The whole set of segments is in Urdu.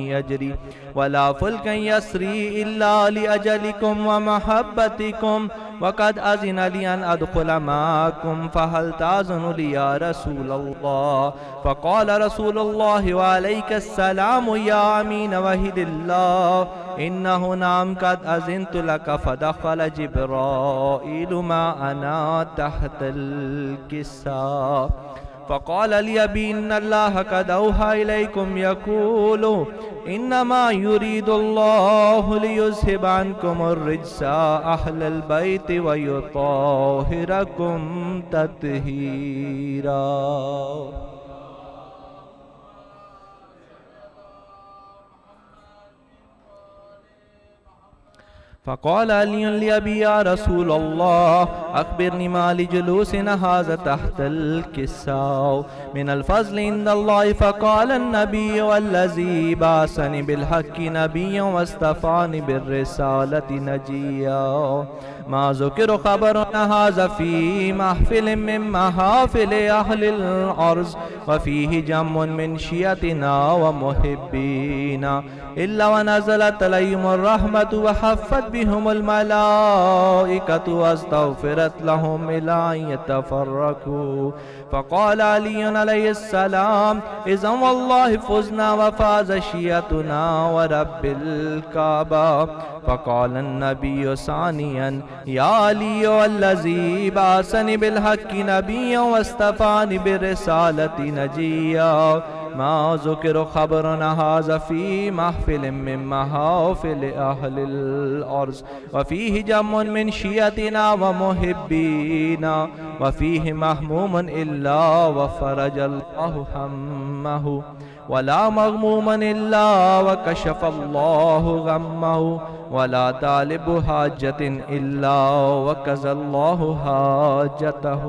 يجري ولا فلك يسري إلا لأجلكم ومحبتكم وقد أذن لي أن أدخل معكم فهل تأذن لي يا رسول الله؟ فقال رسول الله وعليك السلام يا أمين وحد الله إنه نعم قد أذنت لك. فدخل جبرائيل معنا تحت الكساء فقال لي أبي إن الله قد أوحى إليكم يقول إنما يريد الله ليذهب عنكم الرجس أهل البيت ويطهركم تطهيرا. فقال علي لأبي يا رسول الله أخبرني ما لجلوسنا هذا تحت الكساء من الفضل عند الله. فقال النبي والذي بعثني بالحق نبيا واصطفاني بالرسالة نجيا ما ذكر خبرنا هذا في محفل من محافل أهل الأرض وفيه جم من شيعتنا ومحبينا إلا ونزلت عليهم الرحمة وحفت بهم الملائكة واستغفرت لهم إلى أن يتفرقوا. فقال علي عليه السلام إذن والله فزنا وفاز شيعتنا ورب الكعبة. فقال النبي ثانيا يا علي والذي بعثني بالحق نبيا واصطفاني بالرسالة نجيا ما ذكر خبرنا هذا في محفل من محافل أهل الأرض وفيه جم من شيعتنا ومحبينا وفيه محموم إلا وفرج الله همه ولا مغموم إلا وكشف الله غمه ولا طالب حاجة إلا وكزى الله حاجته.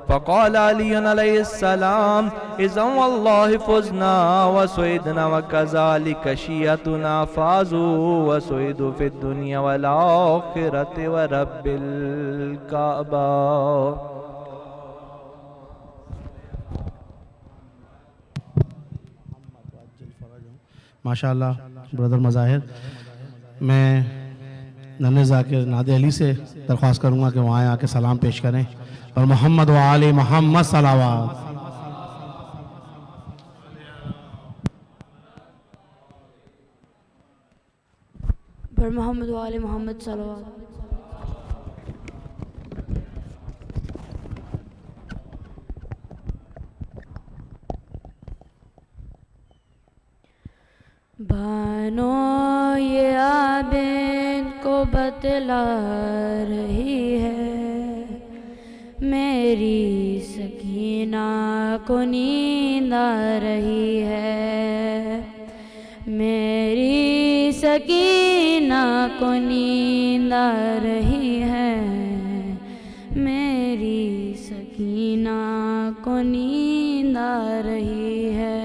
فقال علي عليه السلام إذن والله فزنا وسعدنا وكذلك شيعتنا فازوا وسعدوا في الدنيا والآخرة ورب الكعبة. ماشاءاللہ برادر مظاہر، میں ننھے ذاکر نادر علی سے درخواست کروں گا کہ وہاں آ کے سلام پیش کریں اور محمد و آل محمد صلوات. پر محمد و آل محمد صلوات. بانو یہ عابد کو بتلا رہی ہے میری سکینہ کو نیند آ رہی ہے میری سکینہ کو نیند آ رہی ہے میری سکینہ کو نیند آ رہی ہے.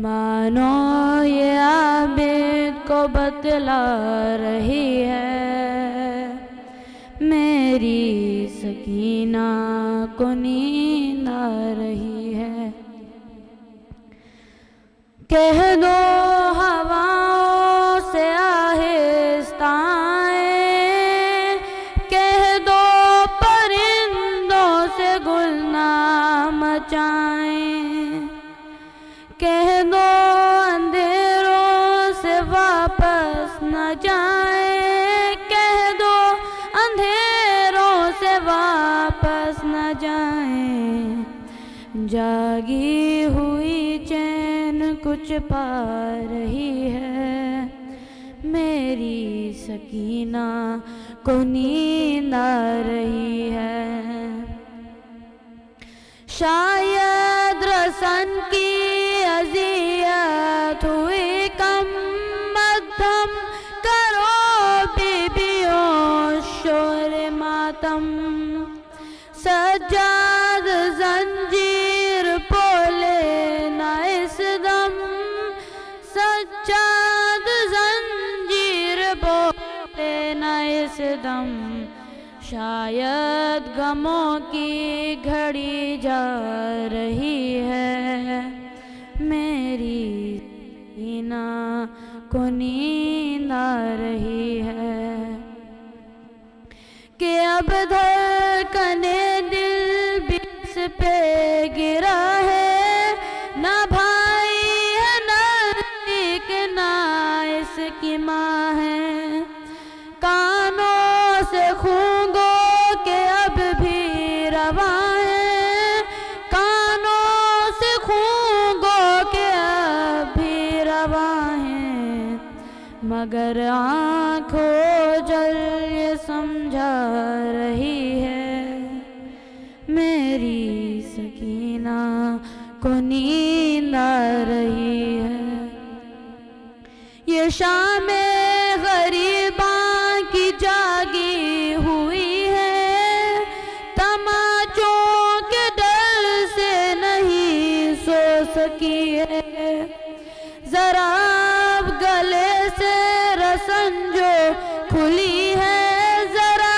مانو یہ عابد کو بتلا رہی ہے میری سکینہ کو نیند آ رہی ہے. کہہ دو ہواؤں سے آہستہ آئیں کہہ دو پرندوں سے گل نہ مچائیں کہہ دو اندھیروں سے واپس نہ جائیں کہہ دو اندھیروں سے واپس نہ جائیں جاگی ہوئی چین کچھ پا رہی ہے میری سکینہ کو نیند آ رہی ہے. شاید رسن کی اذیت ہوئی کم مدھم کرو بیبیوں شور ماتم سجاد زنجیر بولے نہ اس دم سجاد زنجیر بولے نہ اس دم شاید غموں کی گھڑی جا رہی ہے میری سکینہ سکینہ کو نیند آ رہی ہے کہ اب دھڑکنے دل بھی اس پہ گرا ہے، نہ بھائی ہے نہ رفیق نہ اس کی ماں ہے، کانوں سے خون گو کہ اب بھی رواں ہے، کانوں سے خون گو کہ اب بھی رواں ہے، مگر آنکھوں جل یہ سمجھا رہی ہے میری سکینہ کو نیند آ رہی ہے۔ یہ شام غریباں کی جاگی ہوئی ہے، تماچوں کے ڈر سے نہیں سو سکی ہے، ذرا اب گلے سے رسن جو کھلی ہے، ذرا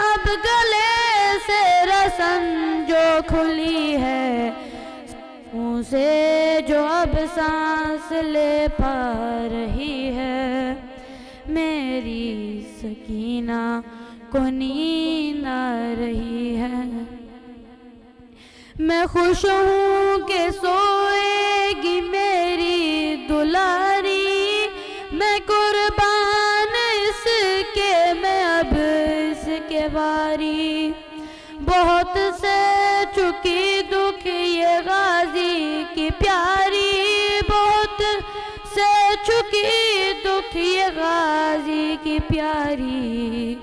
اب گلے سے رسن جو کھلی ہے، منہ سے جو اب سانس لے پا رہی ہے میری سکینہ کو نیند آ رہی ہے۔ میں خوش ہوں کہ سوئے گی میری دلاری، میں قربان اس کے میں اب اس کے باری، بہت سے چکی دکھ یہ غازی کی پیاری، بہت سے چکی دکھ یہ غازی کی پیاری،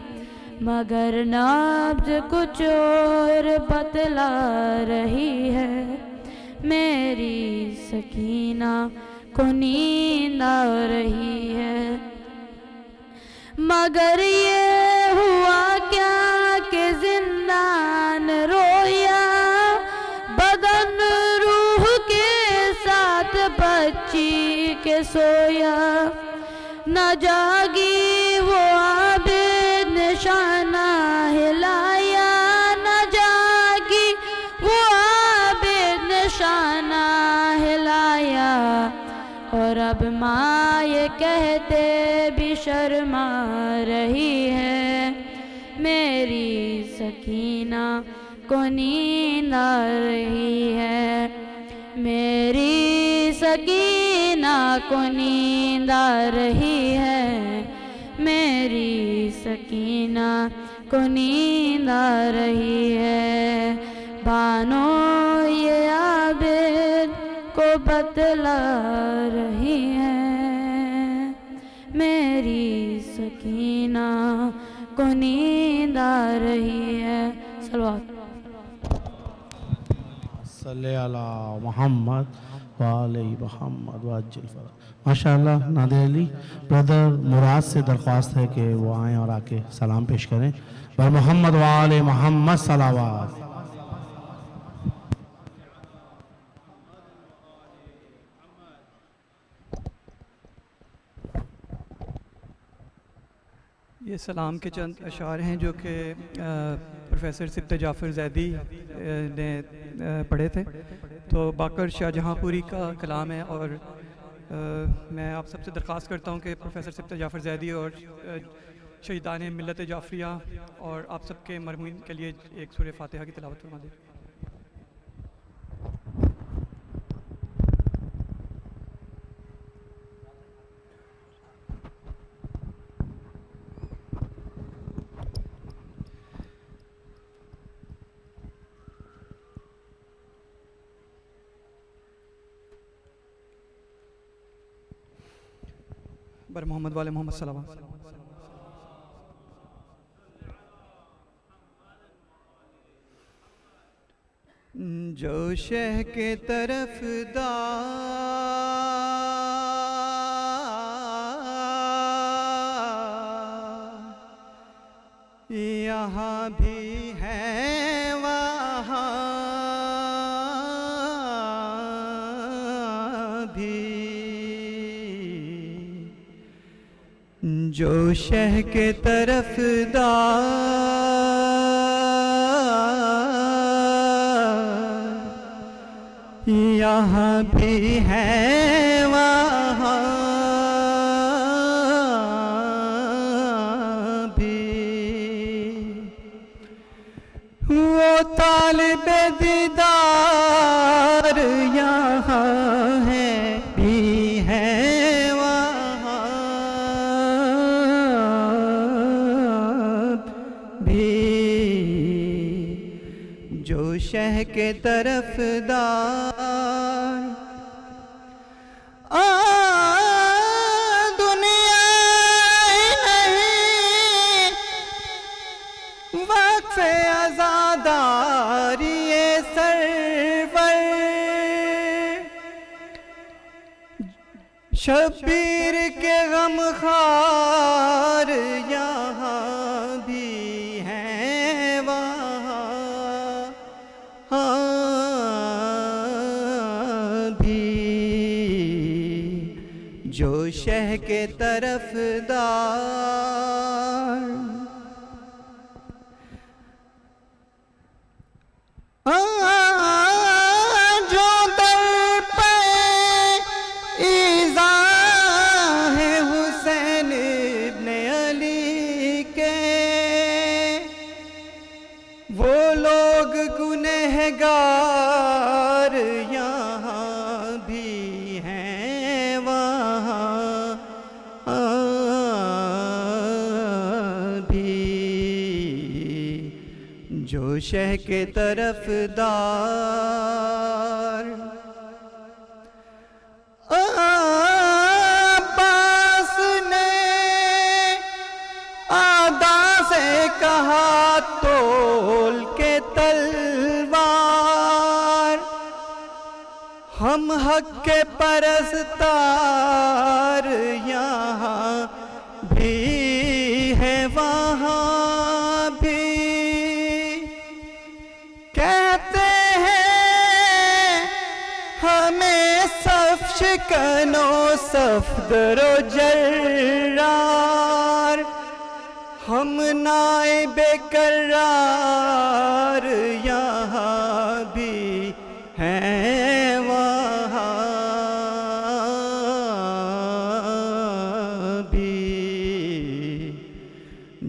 مگر نبض کچھ اور بتلا رہی ہے میری سکینہ کو نیند آ رہی ہے۔ مگر یہ ہوا کیا کہ زندان رویا، بدن روح کے ساتھ بچی کے سویا، نہ جاگی وہ عابد نشانہ ہلایا، نہ جاگی وہ عابد نشانہ ہلایا، اور اب ماں یہ کہتے بھی شرما رہی ہے میری سکینہ کو نیند آ رہی ہے، میری سکینہ کو نیند آ رہی ہے، میری سکینہ کو نیند آ رہی ہے، بانو یہ عابد کو بتلا رہی ہے میری سکینہ کو نیند آ رہی ہے۔ صلوات صلی علی محمد وعلی محمد وعجل فرج۔ ماشاءاللہ نادر علی برادر مراد سے درخواست ہے کہ وہ آئیں اور آکے سلام پیش کریں، بر محمد وعلی محمد صلوات۔ یہ سلام کے چند اشعار ہیں جو کہ پروفیسر سبط جعفر زیدی نے پڑھے تھے، تو باقر شاہ جہاں پوری کا کلام ہے، اور میں آپ سب سے درخواست کرتا ہوں کہ پروفیسر سبط جعفر زیدی اور شہیدان ملت جعفریہ اور آپ سب کے مرحومین کے لیے ایک سورہ فاتحہ کی تلاوت فرما دیں۔ بر محمد والے محمد صلی اللہ علیہ وسلم۔ جو شہ کے طرف یہاں بھی ہے وہاں بھی، جو شہ کے طرف یہاں بھی ہے وہاں طالب دیدار یہاں ہے بھی ہے وہاں بھی، جو شہ کے طرف دار دنیا نہیں وقف عزاداری سرور، شبیر کے غم خار یہاں بھی ہیں وہاں بھی، جو شہ کے طرف دار جو در پہ ایذا ہے حسین ابن علی کے، وہ لوگ گنہگار یہاں بھی ہیں وہاں بھی، جو شہ کے طرف دار عباس نے آدا سے کہا تول کے تلوار، ہم حق کے پرستار یہاں بھی ہیں وہاں بھی، کہتے ہیں ہمیں صف شکن و صفدر و جرار، ہم نائب قرار یہاں بھی ہیں وہاں بھی،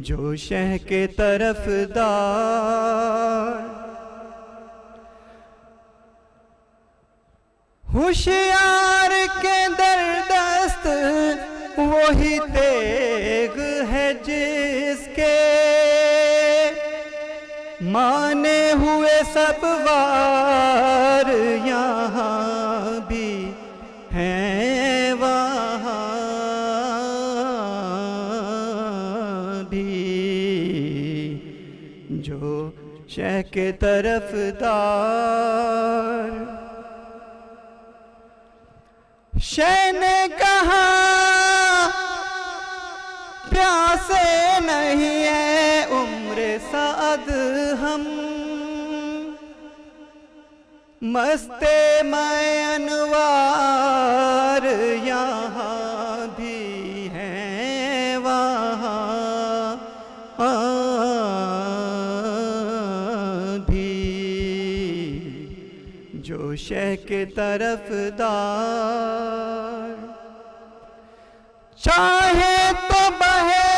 جو شہ کے طرف دار ہوشیار کے در دست وہی تیغ ہے جس کے، مانے ہوئے سب وار یہاں بھی ہیں وہاں بھی، جو شہ کے طرف دار شہ نے کہا پیاسے نہیں ہے عمر سعد ہم، مست میں انوار یہاں بھی ہیں وہاں بھی، جو شہ کے طرف دار چاہے تو بہے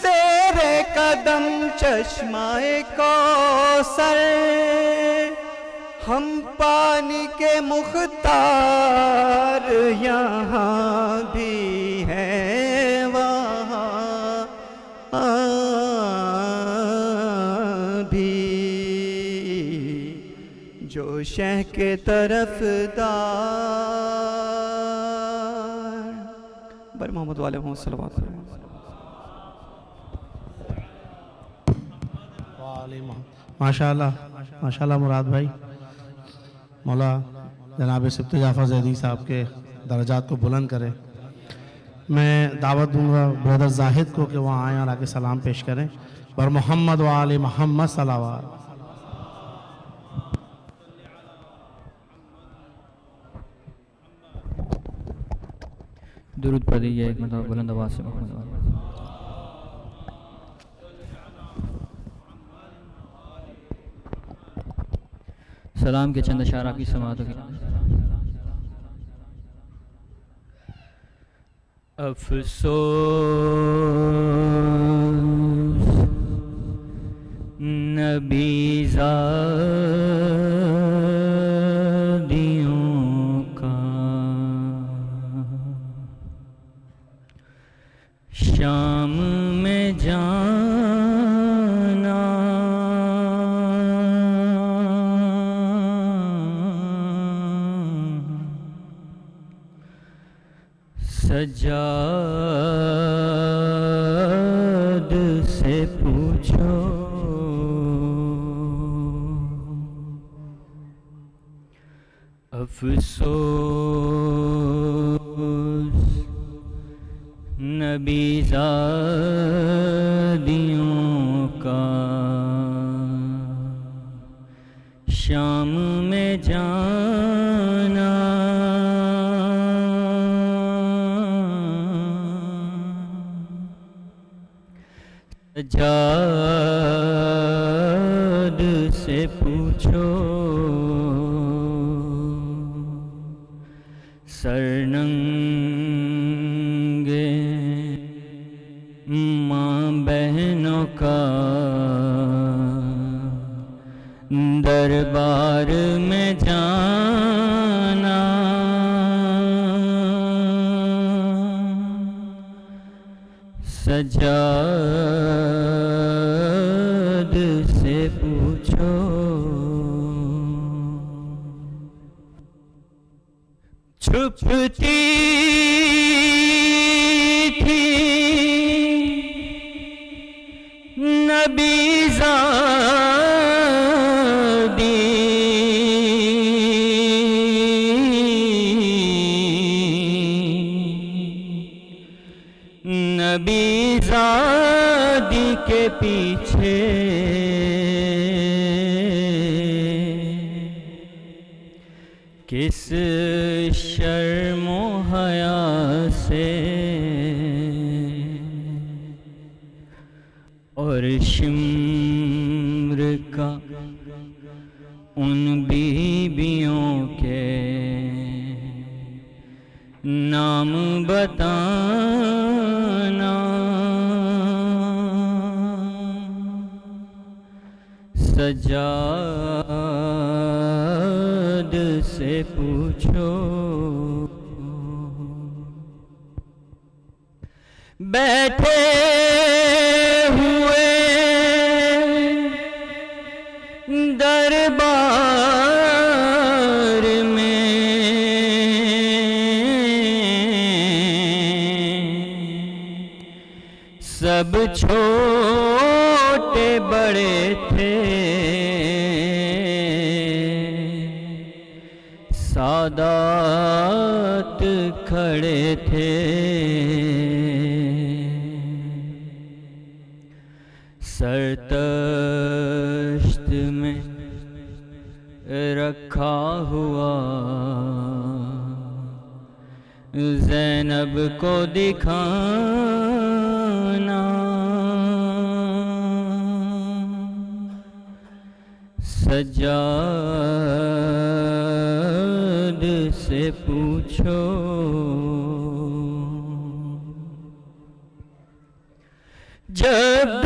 زیر قدم چشمہ کوثر، ہم پانی کے مختار یہاں بھی ہیں وہاں بھی، جو شہ کے طرف دار بر محمد والے محمد صلی اللہ علیہ وسلم۔ ماشاءاللہ ماشاءاللہ مراد بھائی، مولا جناب سبت جعفر زیدی صاحب کے درجات کو بلند کرے۔ میں دعوت دوں گا برادر زاہد کو کہ وہاں آئیں اور آ کے سلام پیش کریں، بر محمد و آل محمد صلوات۔ درود پڑھ دیجئے ایک مرتبہ بلند آواز سے محمد والے۔ سلام کے چند اشعار آپ کی سماعتوں کی۔ افسوس نبی زادیوں کا شام میں جانا سجاد سے پوچھو افسوس نبی زادیوں کا شام میں جانا سجاد سے پوچھو سرننگے ماں بہنوں کا دربار میں جانا سجاد سے پوچھو چھپتی تھی نبی زادی نبی زادی کے پیچھے کس شرم و حیا سے اور شمر کا ان بیبیوں کے نام بتانا سجاد سے پوچھو بیٹھے ہوئے دربار میں سب چھوٹے بڑے تھے سادات کھڑے تھے سرتشت میں رکھا ہوا زینب کو دکھانا سجاد سے پوچھو جب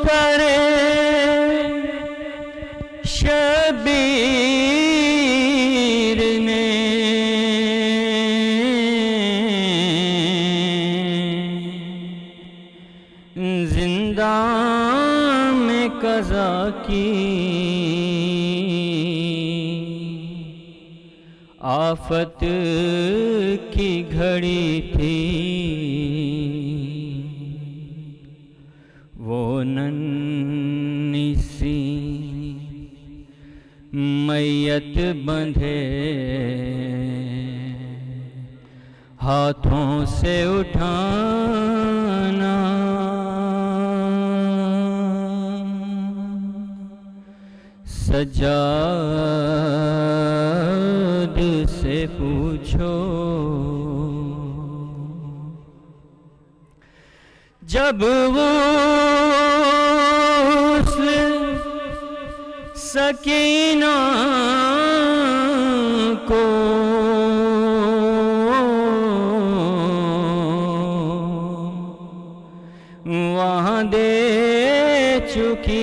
کرے شبیر نے زندان میں قضا کی آفت کی گھڑی تھی وہ ننھی سی میت بندھے ہاتھوں سے اٹھانا سجاد سے پوچھو جب غسل سکینہ کو وہاں دے چکی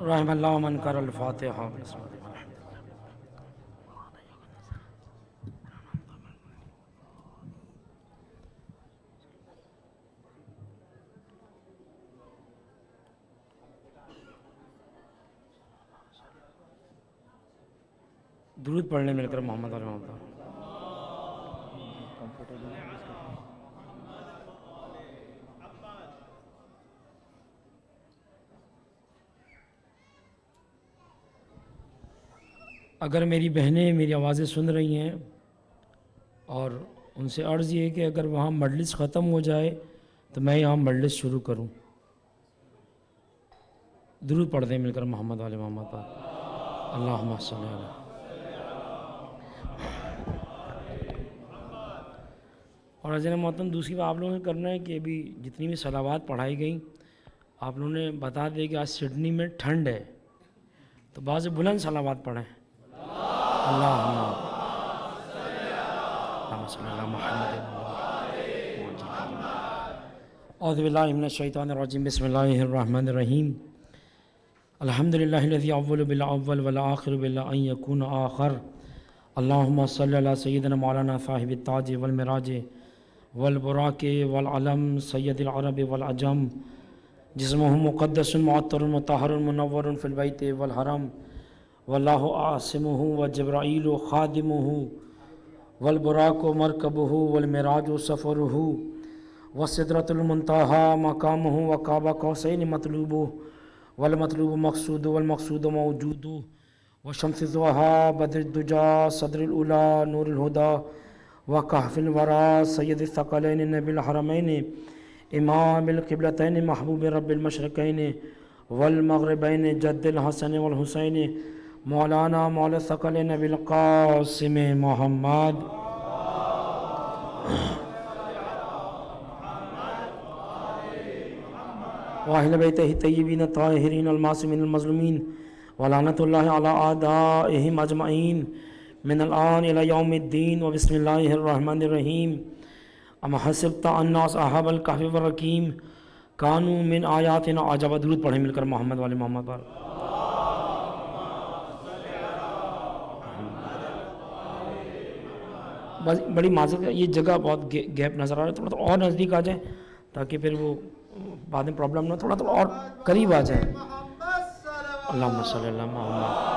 رحم اللہ من کر الفاتحہ۔ درود پڑھنے مل کر محمد علیہ محمد۔ اگر میری بہنیں میری آوازیں سن رہی ہیں اور ان سے عرض یہ ہے کہ اگر وہاں مجلس ختم ہو جائے تو میں یہاں مجلس شروع کروں۔ درود پڑھ دیں مل کر محمد علیہ محمد پر۔ اللہم صلی اللہ۔ اور حضرت محترم دوسری بات آپ لوگوں نے کرنا ہے کہ ابھی جتنی بھی صلوات پڑھائی گئیں آپ لوگوں نے بتا دیا کہ آج سڈنی میں ٹھنڈ ہے تو بعض بلند صلوات پڑھیں۔ اللہم صلی اللہ محمد۔ اعوذ باللہ من الشیطان الرجیم، بسم اللہ الرحمن الرحیم۔ الحمدللہ الذی اول بالاول والآخر بلا ان یکون آخر۔ اللہم صلی علی سیدنا مولانا صاحب التاج والمراج والبراق والعلم سید العرب والعجم، جسمہ مقدس معطر مطہر منور فی البیت والحرم، واللہ عاصمہ وجبرائیل خادمہ، والبراق مرکبہ والمراج سفرہ، والسدرۃ المنتہی مقامہ، وقاب قوسین مطلوبہ، والمطلوب مقصود والمقصود موجود، وشمس الضحیٰ بدر الدجا صدر الاولیٰ نور الہدیٰ، وکہف الورا سید الثقلین نبی الحرمین، امام القبلتین محبوب رب المشرقین والمغربین، جد الحسن والحسین، مولانا مولا الثقلین نبی القاسم محمد۔ واہل بیتہ الطیبین الطاہرین المعصومین المظلومین، ولعنۃ اللہ علی اعدائہم اجمعین من الآن الی یوم الدین، وبسم اللہ الرحمن الرحیم۔ ام حسبت ان اصحاب الکہف والرقیم کانوا من آیاتنا عجبا۔ درود پڑھیں مل کر محمد والے محمد پر۔ بڑی معذرت ہے، یہ جگہ بہت گیپ نظر آ رہا ہے، تھوڑا اور نزدیک آ جائیں تاکہ پھر وہ بعد میں پرابلم نہ، تھوڑا اور قریب آ جائیں۔ اللہم صلی اللہ محمد۔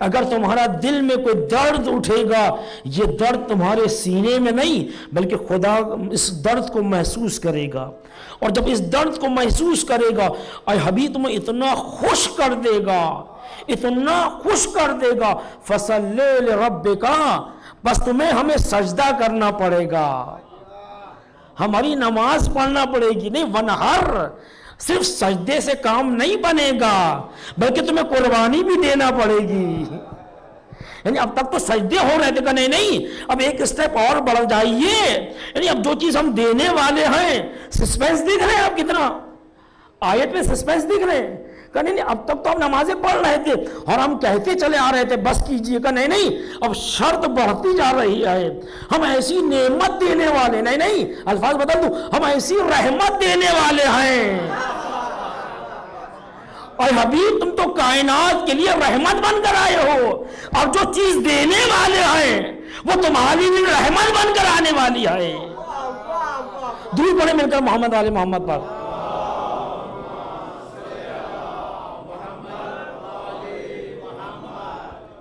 اگر تمہارا دل میں کوئی درد اٹھے گا، یہ درد تمہارے سینے میں نہیں بلکہ خدا اس درد کو محسوس کرے گا، اور جب اس درد کو محسوس کرے گا اے حبیب تمہیں اتنا خوش کر دے گا، اتنا خوش کر دے گا، فَصَلِّ لِرَبِّكَ، بس تمہیں ہمیں سجدہ کرنا پڑے گا، ہماری نماز پڑھنا پڑے گی، نہیں ونہر، صرف سجدے سے کام نہیں بنے گا بلکہ تمہیں قربانی بھی دینا پڑے گی۔ یعنی اب تک تو سجدے ہو رہے تھے کہ نہیں، اب ایک سٹیپ اور بڑھ جائیے، یعنی اب جو چیز ہم دینے والے ہیں، سسپینس دیکھ رہے ہیں آپ کتنا، آیت میں سسپینس دیکھ رہے ہیں کہ نہیں اب تک تو ہم نمازیں پڑھ رہے تھے اور ہم کہتے چلے آ رہے تھے بس کیجئے کہ نہیں اب شرط بڑھتی جا رہی ہے، ہم ایسی نعمت دینے والے، نہیں الفاظ بدل دوں، ہم ایسی رحمت دینے والے ہیں، اور حبیب تم تو کائنات کے لیے رحمت بن کر آئے ہو، اور جو چیز دینے والے ہیں وہ تمہاری لیے رحمت بن کر آنے والی ہے۔ درود پڑھیں مل کر محمد آل محمد پر۔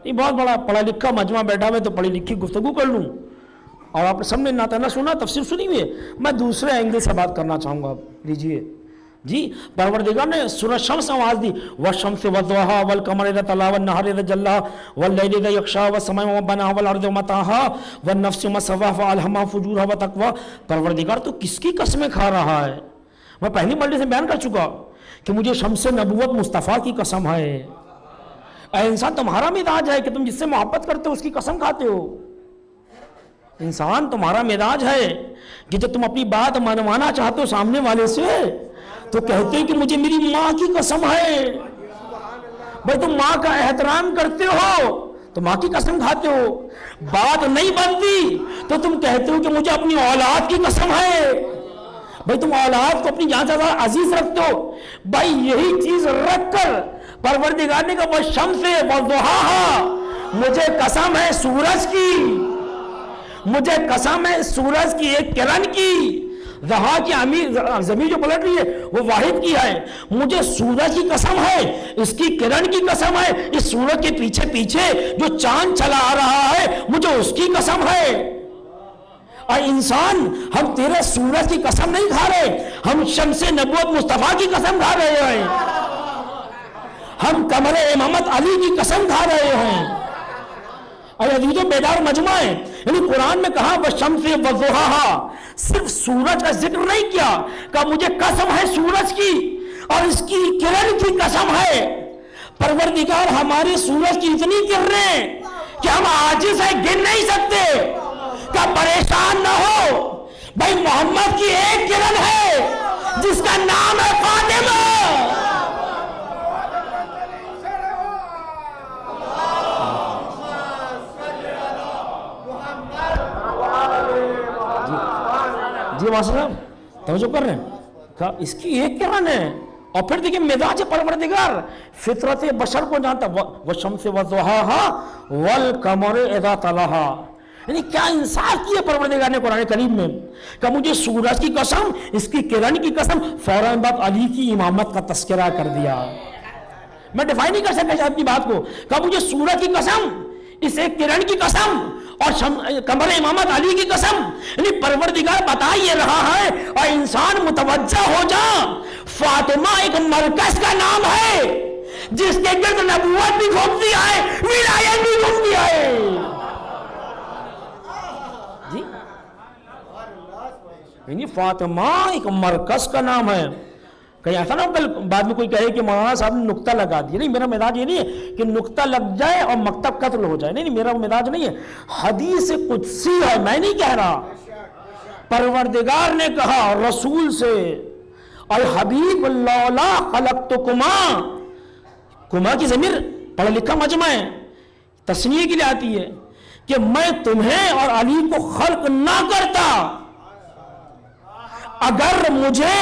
یہ بہت بڑا پڑھا لکھا مجمع بیٹھا میں تو پڑھی لکھی گفتگو کر لوں، اور آپ نے سب نے نہ سنا تفسیر سنی ہوئی ہے، میں دوسرے اینگل سے بات کرنا چاہوں گا، لیجئے جی۔ پروردگار نے سورۃ شمس آواز دی، والشمس والضحیٰ والقمر اذا تلاها والنہار اذا جلاها واللیل اذا یغشاها والسماء وما بناها والارض وما طاها والنفس وما سواها فالہمها فجورها وتقواها۔ پروردگار تو کس کی قسمیں کھا رہا ہے؟ میں پہلی مرتبہ سے بیان کر چکا کہ مجھے شمس نبوت مصطفیٰ کی قسم ہے۔ اے انسان تمہارا مزاج ہے کہ تم جس سے محبت کرتے ہو اس کی قسم کھاتے ہو، انسان تمہارا مزاج ہے کہ جب تم اپنی بات منوانا چاہتے ہو سامنے والے سے تو کہتے ہیں کہ مجھے میری ماں کی قسم ہے، بھائی تم ماں کا احترام کرتے ہو تو ماں کی قسم کھاتے ہو، بات نہیں بنتی تو تم کہتے ہو کہ مجھے اپنی اولاد کی قسم ہے، بھائی تم اولاد کو اپنی جان سے زیادہ عزیز رکھتے ہو، بھائی یہی چیز رکھ کر پروردگار نے کہا والشمس والضحیٰ، مجھے قسم ہے سورج کی، مجھے قسم ہے سورج کی ایک کرن کی، ضحیٰ کی زمین جو پلٹ رہی ہے وہ واحد کی ہے، مجھے سورج کی قسم ہے، اس کی کرن کی قسم ہے، اس سورج کے پیچھے پیچھے جو چاند چلا آ رہا ہے مجھے اس کی قسم ہے۔ اور انسان ہم تیرے سورج کی قسم نہیں کھا رہے، ہم شمس نبوت مصطفیٰ کی قسم کھا رہے ہیں، ہم قمر امامت علی کی قسم کھا رہے ہیں۔ اور عزیزو بیدار مجمع ہے، یعنی قرآن میں کہا والشمس والضحیٰ، صرف سورج کا ذکر نہیں کیا، کہا مجھے قسم ہے سورج کی اور اس کی کرن کی قسم ہے۔ پروردگار ہمارے سورج کی اتنی کرنیں کہ ہم عاجز ہیں گن نہیں سکتے، کہا پریشان نہ ہو، بھائی محمد کی ایک کرن ہے جس کا نام ہے فاطمہ، جی واسطہ صاحب توجہ کر رہے ہیں، کہا اس کی ایک کرن ہے، اور پھر دیکھیں مزاج پروردگار فطرت بشر کو جانتا، والشمس والضحیٰ والقمر اذا تلاها، یعنی کیا انصاف کیا پروردگار نے قرآن کریم میں، کہ مجھے سورج کی قسم، اس کی کرن کی قسم، فوراً بعد علی کی امامت کا تذکرہ کر دیا۔ میں ڈیفائن نہیں کر سکتا اپنی بات کو، کہ مجھے سورج کی قسم، اس ایک کرن کی قسم اور قمر امامت علی کی قسم، یعنی پروردگار بتا یہ رہا ہے، اور انسان متوجہ ہو جا، فاطمہ ایک مرکز کا نام ہے جس کے گرد نبوت بھی گھومتی ہے، ولایت بھی گھومتی ہے۔ جی یعنی فاطمہ ایک مرکز کا نام ہے، کہیں ایسا نہ ہو کل بعد میں کوئی کہے کہ مولانا صاحب نے نقطہ لگا دیا، نہیں میرا مزاج یہ نہیں ہے کہ نقطہ لگ جائے اور مکتب قتل ہو جائے، نہیں میرا مزاج نہیں ہے، حدیث قدسی ہے، میں نہیں کہہ رہا، پروردگار نے کہا رسول سے، اے حبیب لولا خلقتکما، کما کی ضمیر پڑھا لکھا مجمع ہے، تسنیہ کے لیے آتی ہے، کہ میں تمہیں اور علی کو خلق نہ کرتا اگر مجھے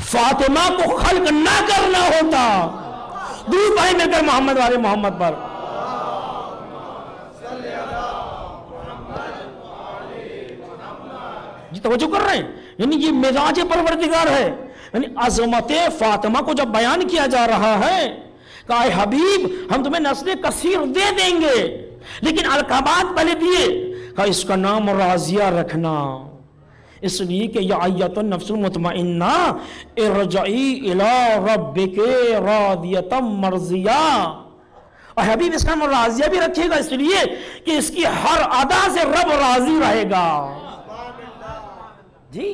فاطمہ کو خلق نہ کرنا ہوتا۔ درود پڑھیں مل کر محمد والے محمد پر۔ جی توجہ کر رہے ہیں، یعنی یہ مزاج پروردگار ہے، یعنی عظمت فاطمہ کو جب بیان کیا جا رہا ہے کہا اے حبیب ہم تمہیں نسل کثیر دے دیں گے لیکن القابات پہلے دیے. کہا اس کا نام راضیہ رکھنا اس لیے کہ یا ایت النفس المطمئنہ ارجعی الی ربک راضیۃ مرضیہ. اور حبیب اس کا نام راضیہ بھی رکھے گا اس لیے کہ اس کی ہر ادا سے رب راضی رہے گا. جی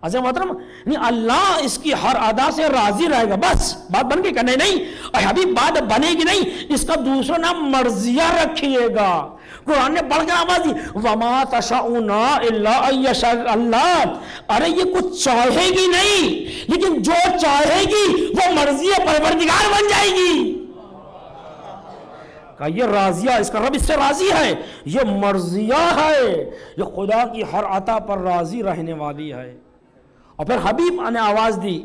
عزیز محترم اللہ اس کی ہر ادا سے راضی رہے گا. بس بات بن کے کرنے نہیں. اور حبیب بات بنے گی نہیں, اس کا دوسرا نام مرضیہ رکھیے گا. قرآن نے پڑھ کر آواز دی وَمَا تَشَاءُونَ إِلَّا أَن يَشَاءَ اللَّهُ. ارے یہ کچھ چاہے گی نہیں لیکن جو چاہے گی وہ مرضی پروردگار بن جائے گی. کہ یہ راضیہ اس کا رب اس سے راضی ہے, یہ مرضیہ ہے, یہ خدا کی ہر عطا پر راضی رہنے والی ہے. اور پھر حبیب نے آواز دی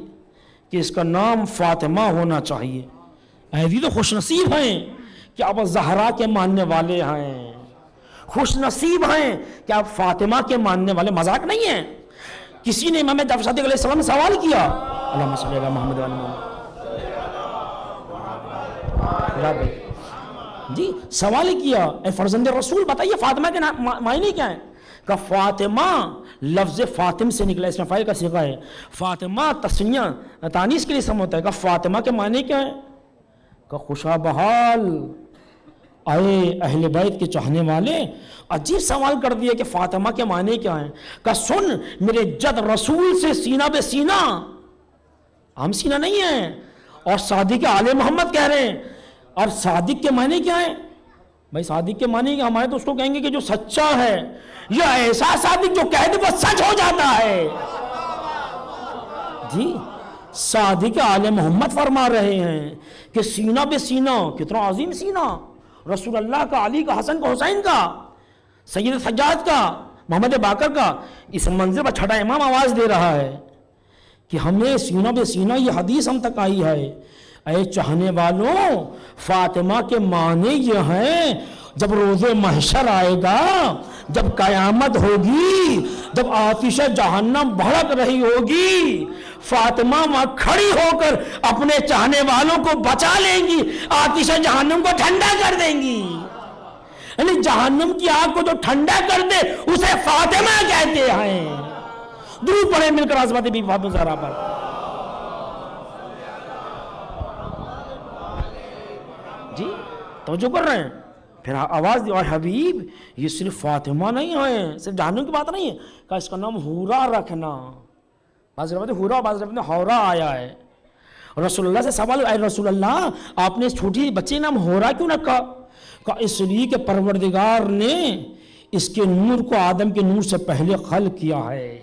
کہ اس کا نام فاطمہ ہونا چاہیے. اے تو خوش نصیب ہیں کہ آپ زہرا کے ماننے والے ہیں, خوش نصیب ہیں کہ آپ فاطمہ کے ماننے والے. مذاق نہیں ہیں. کسی نے امام جعفر صادق علیہ السلام سے سوال کیا اللہم صلی علی محمد وعلی محمد, جی سوال کیا اے فرزند رسول بتائیے فاطمہ کے معنی کیا ہیں؟ کہ فاطمہ لفظ فاطم سے نکلا, اس میں فاعل کا صیغہ ہے. فاطمہ تسنیہ تانیث کے لیے اسم ہوتا ہے. کہ فاطمہ کے معنی کیا ہے؟ کہ خوشا بحال اے اہل بیت کے چاہنے والے. عجیب سوال کر دیا کہ فاطمہ کے معنی کیا ہیں؟ کہ سن میرے جد رسول سے سینہ بے سینہ, ہم سینہ نہیں ہیں, اور صادق آل محمد کہہ رہے ہیں. اور صادق کے معنی کیا ہے بھائی؟ صادق کے معنی ہمارے تو اس کو کہیں گے کہ جو سچا ہے, یا ایسا صادق جو کہہ دے وہ سچ ہو جاتا ہے. جی صادق آل محمد فرما رہے ہیں کہ سینہ بے سینہ, کتنا عظیم سینہ, رسول اللہ کا, علی کا, حسن کا, حسین کا, سید سجاد کا, محمد باقر کا. اس منظر پر چھٹا امام آواز دے رہا ہے کہ ہمیں سینہ بے سینہ یہ حدیث ہم تک آئی ہے. اے چاہنے والوں فاطمہ کے معنی یہ ہیں جب روز محشر آئے گا, جب قیامت ہوگی, جب آتش جہنم بھڑک رہی ہوگی, فاطمہ وہاں کھڑی ہو کر اپنے چاہنے والوں کو بچا لیں گی, آتش جہنم کو ٹھنڈا کر دیں گی. یعنی جہنم کی آگ کو جو ٹھنڈا کر دے اسے فاطمہ کہتے ہیں. درود پڑھیں مل کر عظمت بی فاطمہ زہرا پر. جی توجہ کر رہے ہیں. پھر آواز دی اور حبیب یہ صرف فاطمہ نہیں ہے, صرف جہنم کی بات نہیں ہے. کہ اس کا نام حورا رکھنا. بعض روایت میں حورا, بعض روایت میں حورا آیا ہے. رسول اللہ سے سوال, اے رسول اللہ آپ نے اس چھوٹی بچے نام حورا کیوں رکھا؟ کہ اس لیے کہ پروردگار نے اس کے نور کو آدم کے نور سے پہلے خلق کیا ہے.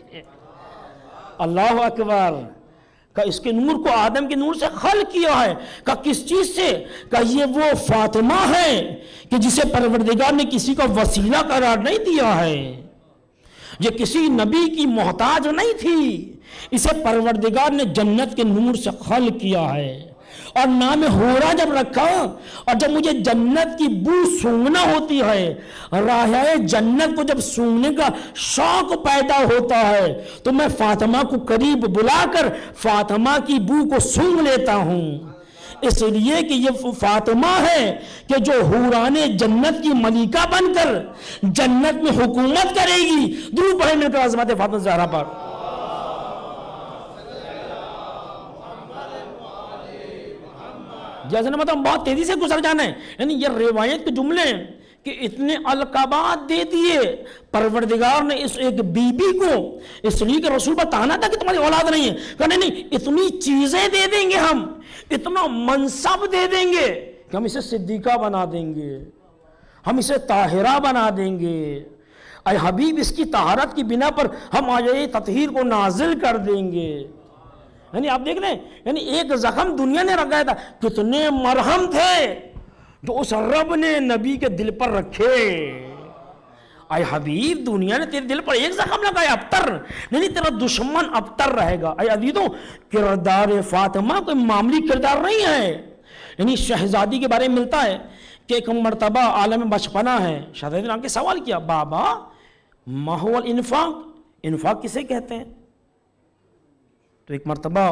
اللہ اکبر. کہ اس کے نور کو آدم کے نور سے خلق کیا ہے. کہ کس چیز سے؟ کہ یہ وہ فاطمہ ہے کہ جسے پروردگار نے کسی کا وسیلہ قرار نہیں دیا ہے, یہ کسی نبی کی محتاج نہیں تھی, اسے پروردگار نے جنت کے نور سے خلق کیا ہے. اور نام حورا جب رکھا, اور جب مجھے جنت کی بو سونگنا ہوتی ہے, رائحہ جنت کو جب سونگنے کا شوق پیدا ہوتا ہے, تو میں فاطمہ کو قریب بلا کر فاطمہ کی بو کو سونگ لیتا ہوں. اس لیے کہ یہ فاطمہ ہے کہ جو حوران جنت کی ملکہ بن کر جنت میں حکومت کرے گی. درود پڑھیں مل کر عظمت فاطمہ زہرا پر. جیسے نا مطلب بہت تیزی سے گزر جانا ہے. یعنی یہ روایت کے جملے کہ اتنے القابات دے دیے پروردگار نے اس ایک بی بی کو, اس لیے کہ رسول پر تانا تھا کہ تمہاری اولاد نہیں ہے. کہ نہیں اتنی چیزیں دے دیں گے ہم, اتنا منصب دے دیں گے کہ ہم اسے صدیقہ بنا دیں گے, ہم اسے طاہرہ بنا دیں گے. اے حبیب اس کی طہارت کی بنا پر ہم آیہ تطہیر کو نازل کر دیں گے. یعنی آپ دیکھ لیں, یعنی ایک زخم دنیا نے رکھا تھا, کتنے مرہم تھے جو اس رب نے نبی کے دل پر رکھے. اے حبیب دنیا نے تیرے دل پر ایک زخم لگایا, ابتر نہیں, تیرا دشمن ابتر رہے گا. اے عزیزوں کردار فاطمہ کوئی معمولی کردار نہیں ہے. یعنی شہزادی کے بارے میں ملتا ہے کہ ایک مرتبہ عالم بچپنا ہے, شہزادی نے آ کے سوال کیا, بابا ما هو الانفاق, انفاق کسے کہتے ہیں؟ تو ایک مرتبہ